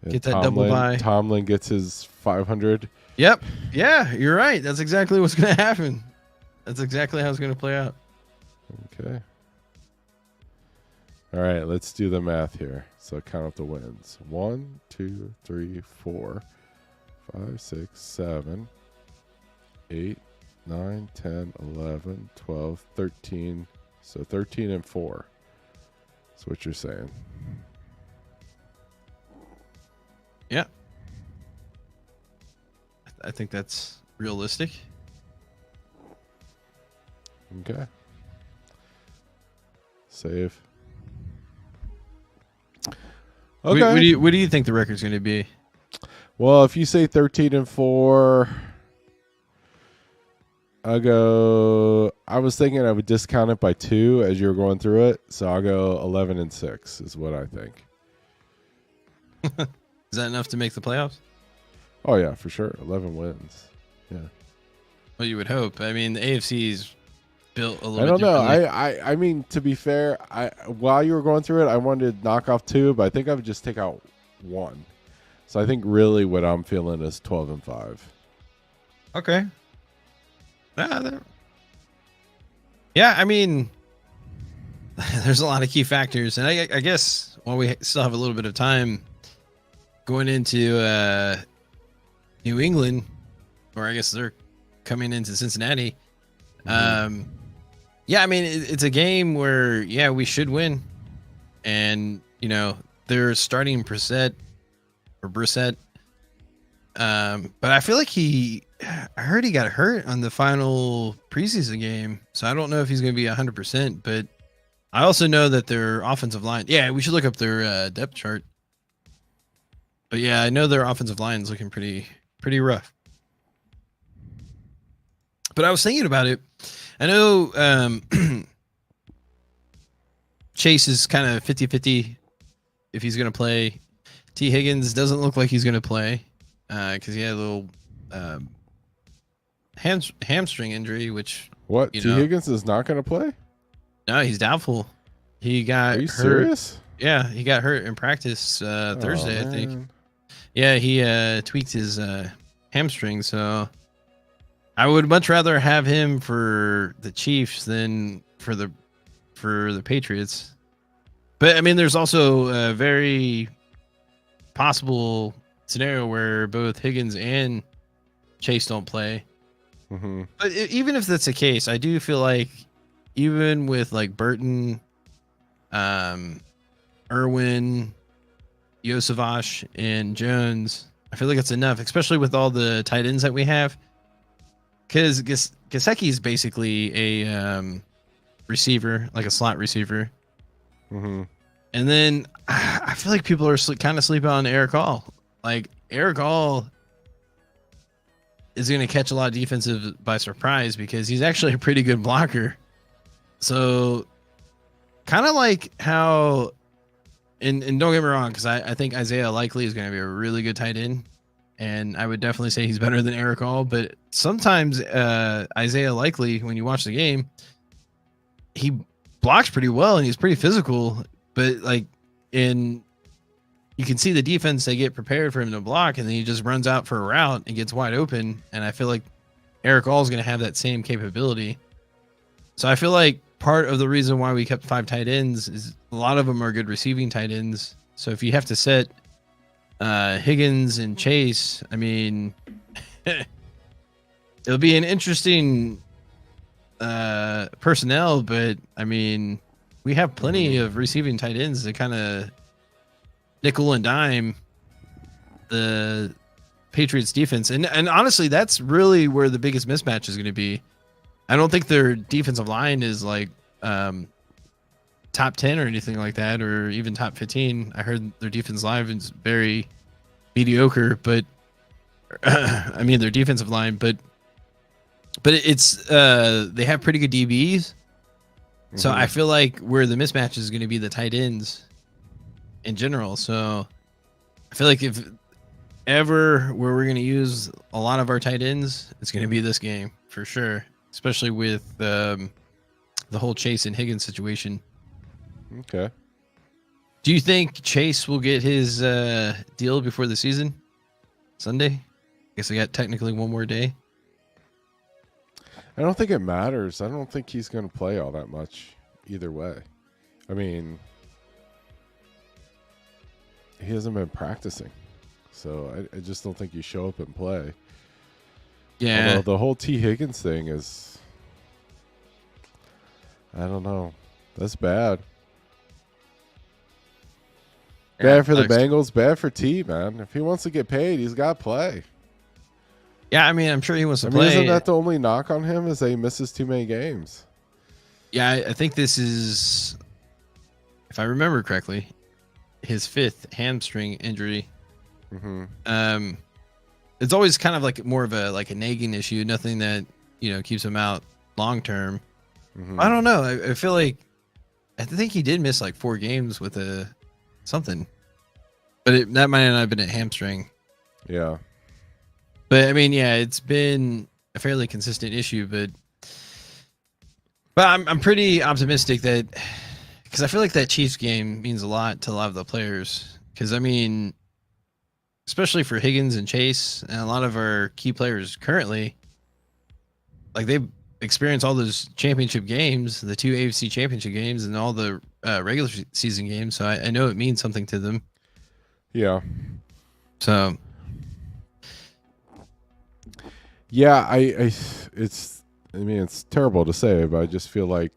And Get that double bye. Tomlin gets his 500. Yep. Yeah, you're right. That's exactly what's going to happen. That's exactly how it's going to play out. Okay. All right, let's do the math here. So count up the wins. 1, 2, 3, 4, 5, 6, 7, 8, 9, 10, 11, 12, 13. So 13 and 4. That's what you're saying. Yeah. I think that's realistic. Okay. Save. Okay. What do you think the record's going to be? Well, if you say 13 and 4, I was thinking I would discount it by 2 as you were going through it. So I'll go 11 and 6 is what I think. Is that enough to make the playoffs? Oh, yeah, for sure. 11 wins. Yeah. Well, you would hope. I mean, the AFC's built a little I don't bit know. differently. I mean, to be fair, while you were going through it, I wanted to knock off 2, but I think I would just take out 1. So I think really what I'm feeling is 12 and 5. Okay. Yeah, I mean, there's a lot of key factors, and I guess while we still have a little bit of time going into New England, or I guess they're coming into Cincinnati. Yeah, I mean, it's a game where, yeah, we should win. And, they're starting Brissett. But I feel like I heard he got hurt on the final preseason game. So I don't know if he's going to be 100%. But I also know that their offensive line, yeah, we should look up their depth chart. But yeah, I know their offensive line is looking pretty rough. But I was thinking about it. I know Chase is kind of 50-50 if he's going to play. T. Higgins doesn't look like he's going to play because he had a little hamstring injury, which... What? T. Higgins is not going to play? No, he's doubtful. He got Are you hurt. serious? Yeah, he got hurt in practice Thursday, I think. Yeah, he tweaked his hamstring, so... I would much rather have him for the Chiefs than for the Patriots. But I mean, there's also a very possible scenario where both Higgins and Chase don't play. Mm-hmm. But even if that's the case, I do feel like even with like Burton, Irwin, Yosavash, and Jones, I feel like it's enough, especially with all the tight ends that we have. Because Gesicki is basically a receiver, like a slot receiver. Mm-hmm. And then I feel like people are kind of sleeping on Eric Hall. Like, Eric Hall is going to catch a lot of defensive by surprise because he's actually a pretty good blocker. So, kind of like how, and don't get me wrong, because I think Isaiah Likely is going to be a really good tight end. And I would definitely say he's better than Eric Hall. But sometimes Isaiah Likely, when you watch the game, he blocks pretty well and he's pretty physical. But you can see the defense, they get prepared for him to block, and then he just runs out for a route and gets wide open. And I feel like Eric Hall is going to have that same capability. So I feel like part of the reason why we kept 5 tight ends is a lot of them are good receiving tight ends. So if you have to set Higgins and Chase, I mean, it'll be an interesting personnel, but I mean, we have plenty of receiving tight ends to kind of nickel and dime the Patriots defense. And honestly, that's really where the biggest mismatch is going to be. I don't think their defensive line is like top 10 or anything like that, or even top 15. I heard their defense line is very mediocre, but I mean their defensive line, but it's they have pretty good DBs. So I feel like where the mismatch is going to be the tight ends in general. So I feel like if ever where we're going to use a lot of our tight ends, it's going to be this game for sure, especially with the whole Chase and Higgins situation. Okay. Do you think Chase will get his deal before the season? Sunday? I guess I got technically one more day. I don't think it matters. I don't think he's going to play all that much either way. I mean, he hasn't been practicing. So I just don't think you show up and play. Yeah. Although the whole T. Higgins thing is, I don't know. That's bad. Bad for the Bengals, bad for T, man. If he wants to get paid, he's got to play. Yeah, I mean, I'm sure he wants to play. Isn't that the only knock on him is that he misses too many games? Yeah, I think this is, if I remember correctly, his 5th hamstring injury. It's always kind of like more of a nagging issue, nothing that keeps him out long term. I don't know. I feel like I think he did miss like 4 games with something, but that might not have been a hamstring. Yeah. But I mean, yeah, it's been a fairly consistent issue, but I'm pretty optimistic that, because I feel like that Chiefs game means a lot to a lot of the players. Because I mean, especially for Higgins and Chase and a lot of our key players currently, like they've experienced all those championship games, the 2 AFC championship games, and all the regular season games. So I know it means something to them. Yeah. So. Yeah, it's terrible to say, but I just feel like,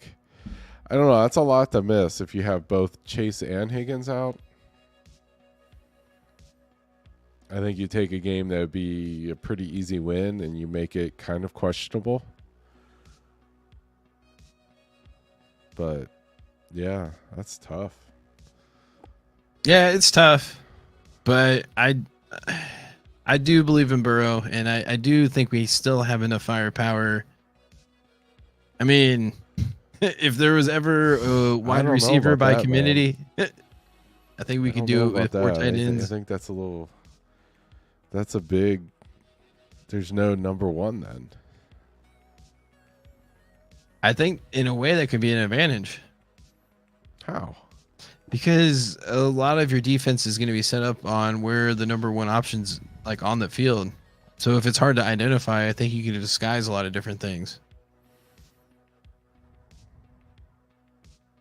I don't know, that's a lot to miss if you have both Chase and Higgins out. I think you take a game that would be a pretty easy win and you make it kind of questionable. But yeah, that's tough. Yeah, it's tough, but I do believe in Burrow, and I do think we still have enough firepower. I mean, if there was ever a wide receiver by community, I think we could do it with 4 tight ends. I think that's a big, there's no number 1 then. I think in a way that could be an advantage. How? Because a lot of your defense is going to be set up on where the number 1 options like on the field. So if it's hard to identify, I think you can disguise a lot of different things.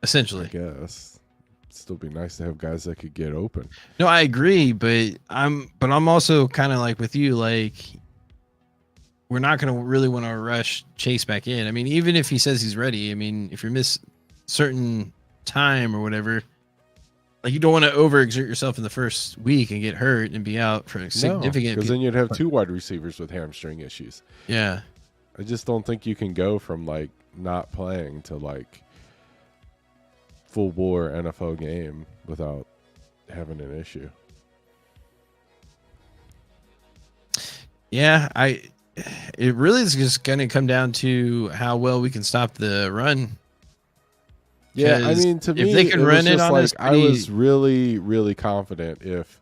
Essentially. I guess. It'd still be nice to have guys that could get open. No, I agree, but I'm also kind of like with you, like we're not going to really want to rush Chase back in. I mean, even if he says he's ready, I mean, if you miss certain time or whatever, like you don't want to overexert yourself in the first week and get hurt and be out for a significant. Because then you'd have 2 wide receivers with hamstring issues. Yeah, I just don't think you can go from like not playing to like full bore NFL game without having an issue. Yeah, it really is just going to come down to how well we can stop the run. Yeah, I mean, to me, if they can run it on us, I was really, really confident if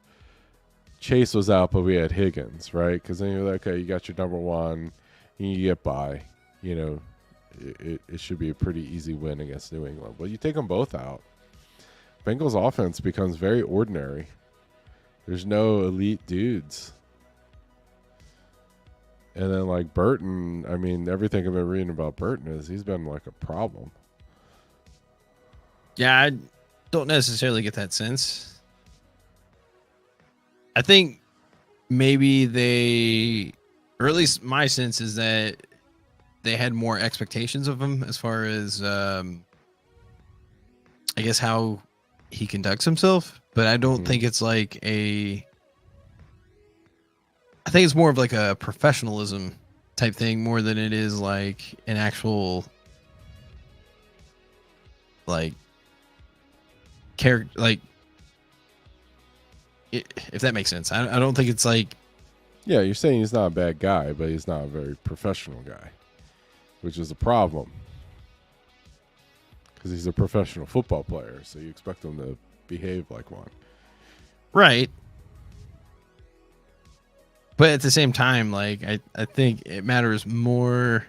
Chase was out, but we had Higgins, right? Because then you're like, okay, you got your number 1, and you get by. It should be a pretty easy win against New England. But you take them both out, Bengals offense becomes very ordinary. There's no elite dudes. And then like Burton, I mean, everything I've been reading about Burton is he's been like a problem. Yeah, I don't necessarily get that sense. I think maybe they, or at least my sense is that they had more expectations of him as far as, I guess, how he conducts himself. But I don't think it's like I think it's more of like a professionalism type thing more than it is like an actual like character, like if that makes sense. I don't think it's like, yeah, you're saying he's not a bad guy, but he's not a very professional guy, which is a problem because he's a professional football player, so you expect him to behave like one, right? But at the same time, like I think it matters more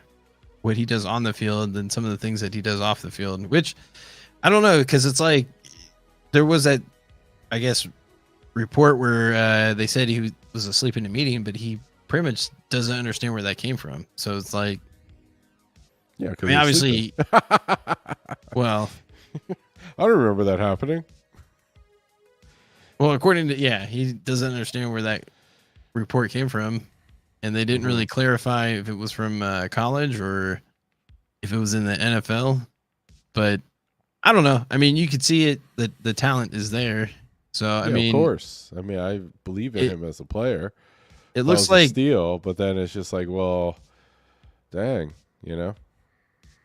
what he does on the field than some of the things that he does off the field, which I don't know, because it's like there was that, I guess, report where they said he was asleep in a meeting, but he pretty much doesn't understand where that came from. So it's like, yeah, I mean, obviously, well, I don't remember that happening. Well, according to, he doesn't understand where that report came from, and they didn't really clarify if it was from college or if it was in the NFL. But I don't know. I mean, you could see it that the talent is there. So I mean, of course. I mean, I believe in him as a player. It looks like a steal, but then it's just like, well, dang, you know.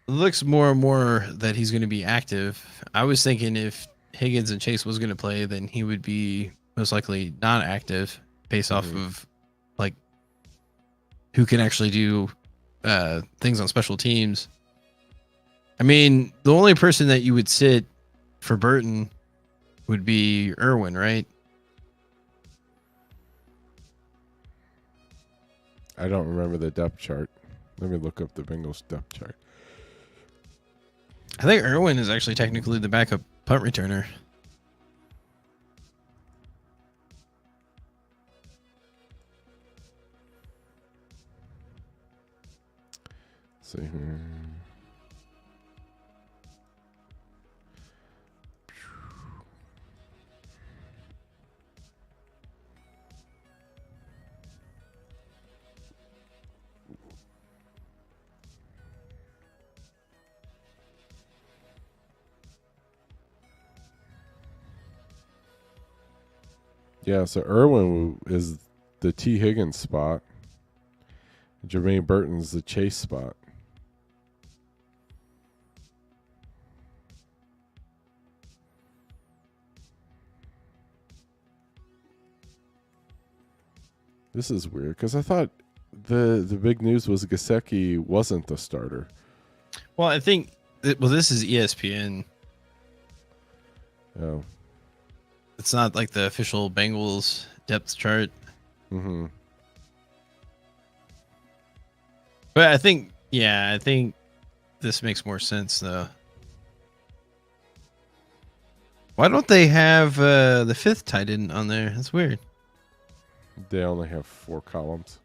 It looks more and more that he's going to be active. I was thinking if Higgins and Chase was going to play, then he would be most likely not active based off of like who can actually do things on special teams. I mean, the only person that you would sit for Burton would be Irwin, right? I don't remember the depth chart. Let me look up the Bengals depth chart. I think Irwin is actually technically the backup punt returner. Let's see here. Yeah, so Irwin is the T. Higgins spot. Jermaine Burton's the Chase spot. This is weird because I thought the big news was Gesicki wasn't the starter. Well, I think this is ESPN. Oh. It's not like the official Bengals depth chart. Mm-hmm. But I think this makes more sense though. Why don't they have the fifth tight end on there? That's weird. They only have 4 columns.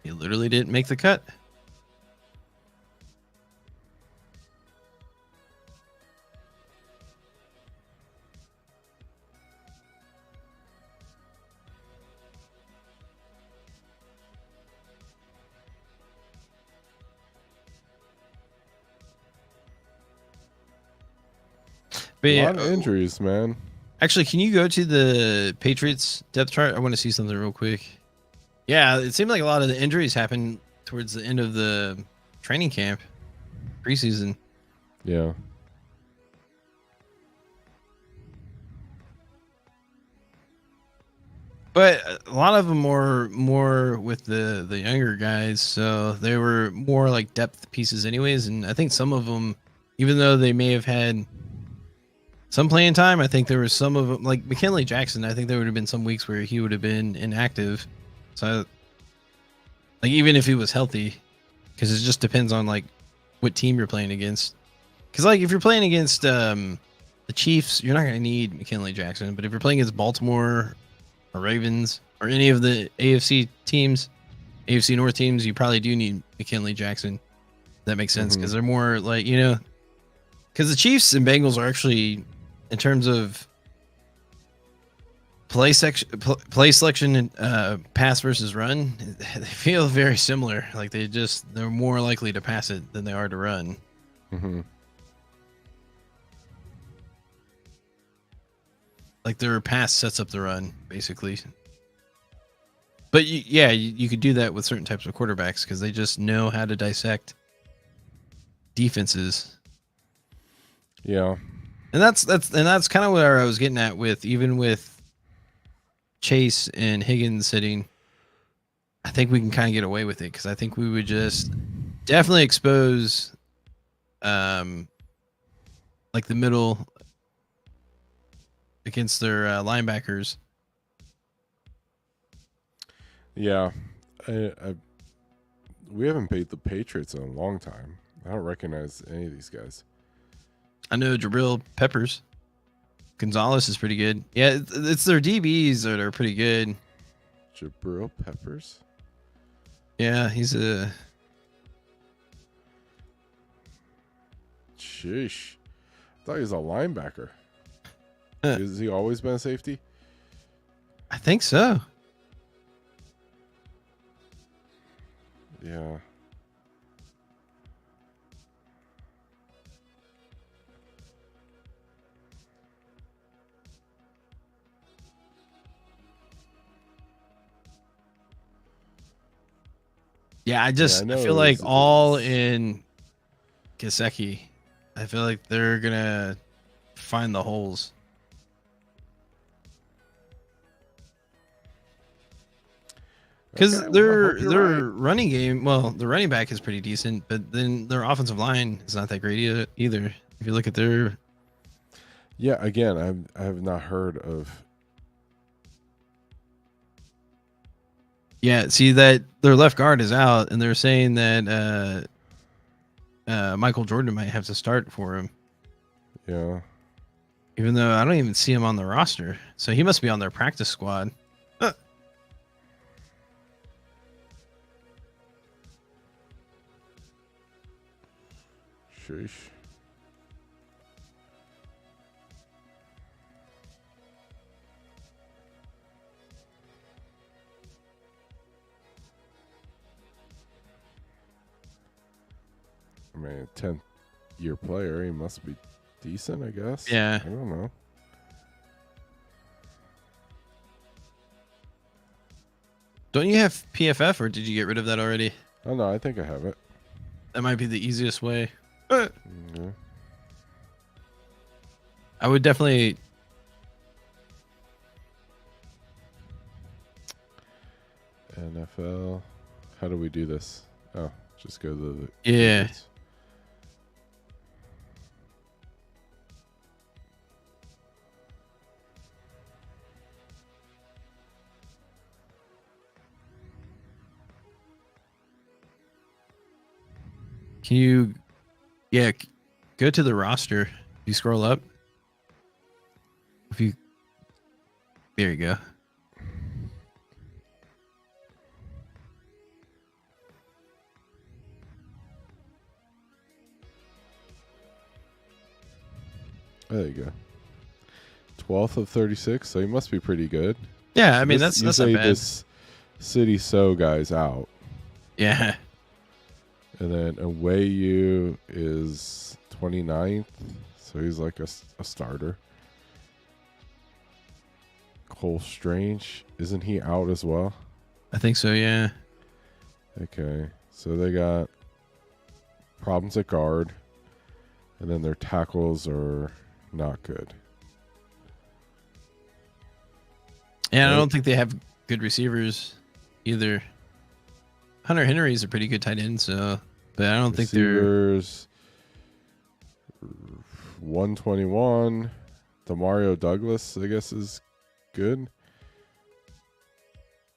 He literally didn't make the cut. But a lot of injuries, man. Actually, can you go to the Patriots depth chart? I want to see something real quick. Yeah, it seemed like a lot of the injuries happened towards the end of the training camp, preseason. Yeah. But a lot of them were more with the younger guys, so they were more like depth pieces anyways. And I think some of them, even though they may have had some playing time, I think there was some of them, like McKinley Jackson, I think there would have been some weeks where he would have been inactive. So, like, even if he was healthy, because it just depends on, like, what team you're playing against. Because, like, if you're playing against the Chiefs, you're not going to need McKinley Jackson. But if you're playing against Baltimore or Ravens or any of the AFC teams, AFC North teams, you probably do need McKinley Jackson. That makes sense because they're more like, you know, because the Chiefs and Bengals are actually, in terms of play selection and pass versus run, they feel very similar. Like they're more likely to pass it than they are to run. Mm-hmm. Like their pass sets up the run, basically. But you could do that with certain types of quarterbacks because they just know how to dissect defenses. Yeah, and that's kind of where I was getting at with Chase and Higgins sitting. I think we can kind of get away with it because I think we would just definitely expose, like the middle against their linebackers. Yeah, we haven't beat the Patriots in a long time. I don't recognize any of these guys. I know Jabril Peppers. Gonzalez is pretty good. Yeah, it's their DBs that are pretty good. Jabril Peppers? Yeah, he's a... Sheesh. I thought he was a linebacker. Has he always been a safety? I think so. Yeah. Yeah, I feel like all in Gesicki. I feel like they're gonna find the holes. Because their running game, well, the running back is pretty decent, but then their offensive line is not that great either. If you look at their... Yeah, again, I have not heard of... Yeah, see that their left guard is out, and they're saying that Michael Jordan might have to start for him. Yeah. Even though I don't even see him on the roster. So he must be on their practice squad. Sheesh. I mean, 10th-year player, he must be decent, I guess. Yeah. I don't know. Don't you have PFF, or did you get rid of that already? Oh, no, I think I have it. That might be the easiest way. Mm-hmm. I would definitely... NFL. How do we do this? Oh, just go to the... Yeah. Favorites. Can you... Yeah, go to the roster. You scroll up. If you... There you go. There you go. 12th of 36, so he must be pretty good. Yeah, I mean, that's not bad. This City So guy's out. Yeah. And then Awayu is 29th, so he's like a starter. Cole Strange, isn't he out as well? I think so, yeah. Okay, so they got problems at guard, and then their tackles are not good. Yeah, I don't think they have good receivers either. Hunter Henry's a pretty good tight end, so, but I don't think they're... 121. Demario Douglas, I guess, is good.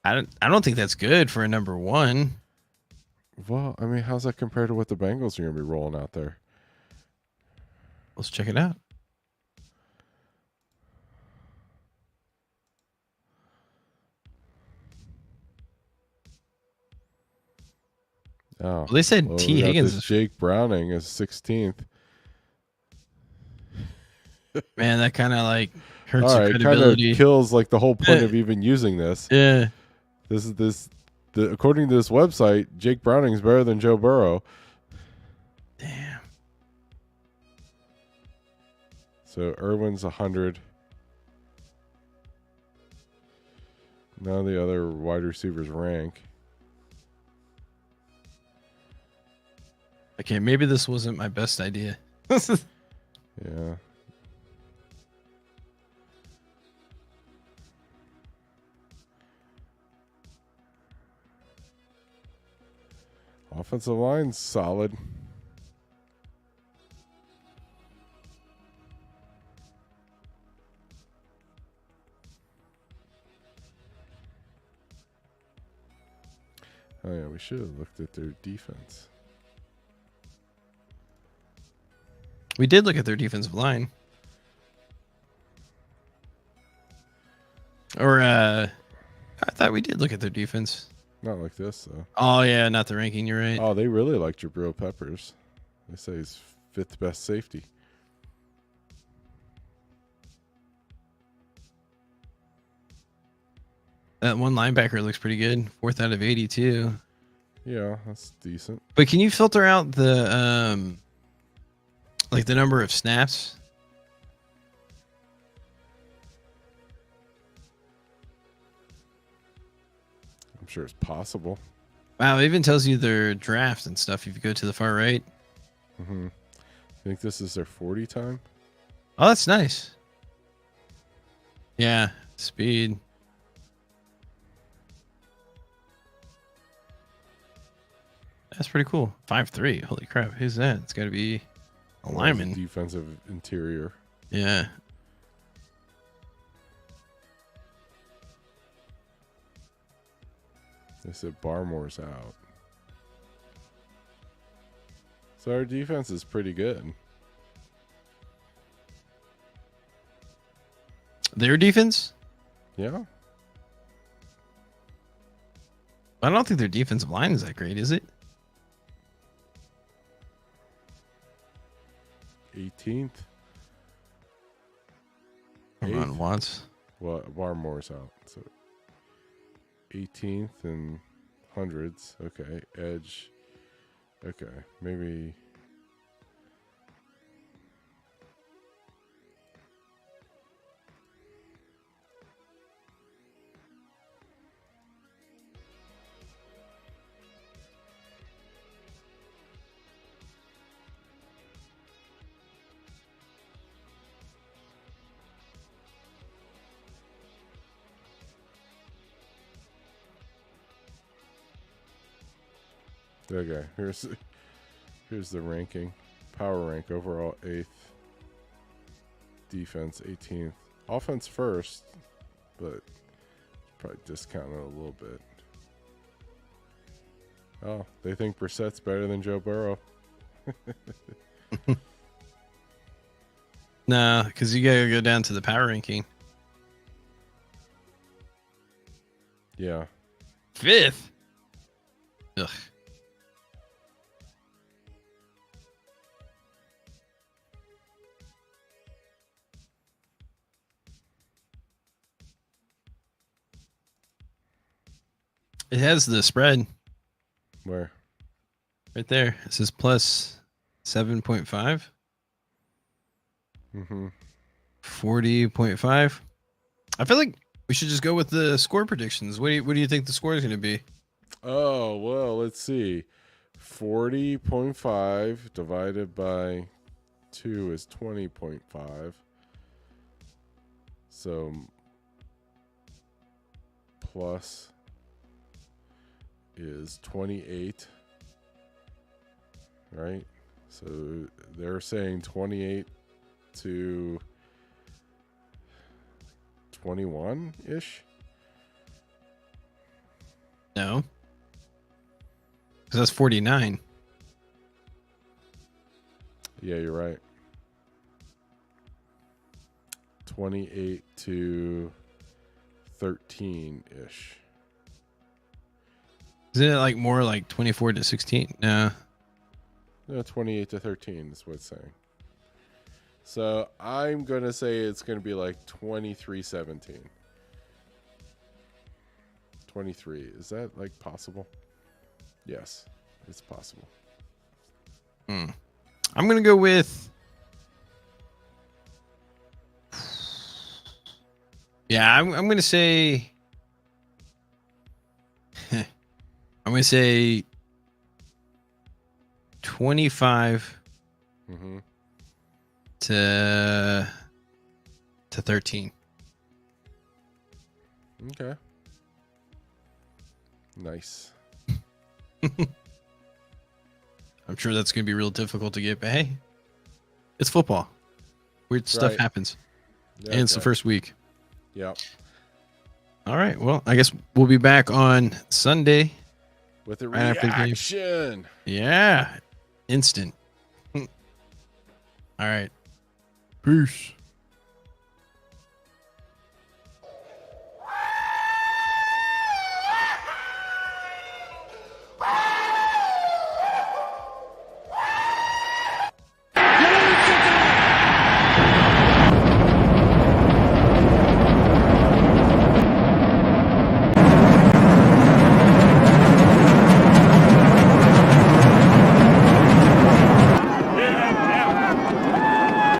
I don't think that's good for a number one. Well, I mean, how's that compared to what the Bengals are going to be rolling out there? Let's check it out. Oh, well, they said T. Higgins. Jake Browning is 16th. Man, that kind of like hurts All your right, kind of credibility. kills like the whole point of even using this. Yeah. According to this website, Jake Browning's better than Joe Burrow. Damn. So Irwin's 100. None of the other wide receivers rank. Okay, maybe this wasn't my best idea. Yeah. Offensive line's solid. Oh yeah, we should have looked at their defense. We did look at their defensive line. Or I thought we did look at their defense. Not like this though. Oh yeah, not the ranking, you're right. Oh, they really like Jabril Peppers. They say he's 5th best safety. That one linebacker looks pretty good. 4th out of 82. Yeah, that's decent. But can you filter out the like the number of snaps? I'm sure it's possible. Wow, it even tells you their draft and stuff if you go to the far right. Mm-hmm. Think this is their 40 time? Oh, that's nice. Yeah, speed. That's pretty cool. 5'3". Holy crap. Who's that? It's got to be a lineman. Defensive interior. Yeah. They said Barmore's out. So our defense is pretty good. Their defense? Yeah. I don't think their defensive line is that great, is it? 18th. Come on, Watts. Well, Barmore's out. So 18th and hundreds. Okay. Edge. Okay. Maybe. Okay, here's the ranking. Power rank overall 8th. Defense 18th. Offense first, but probably discounted a little bit. Oh, they think Brissett's better than Joe Burrow. No, because you gotta go down to the power ranking. Yeah. 5th. Ugh. It has the spread Where? right there. It says plus 7.5. Mm-hmm. 40.5. I feel like we should just go with the score predictions. What do you think the score is going to be? Oh, well, let's see. 40.5 divided by 2 is 20.5. So plus is 28, right? So they're saying 28 to 21-ish. No. Because that's 49. Yeah, you're right. 28 to 13-ish. Isn't it like more like 24 to 16? No. No, 28 to 13 is what it's saying. So I'm going to say it's going to be like 23-17. 23. Is that like possible? Yes, it's possible. I'm going to go with. Yeah, I'm going to say. I'm going to say 25 to 13. Okay. Nice. I'm sure that's going to be real difficult to get, but hey, it's football. Weird stuff happens. Yeah, and it's the first week. Yep. All right. Well, I guess we'll be back on Sunday. With a right reaction. Yeah. Instant. All right. Peace.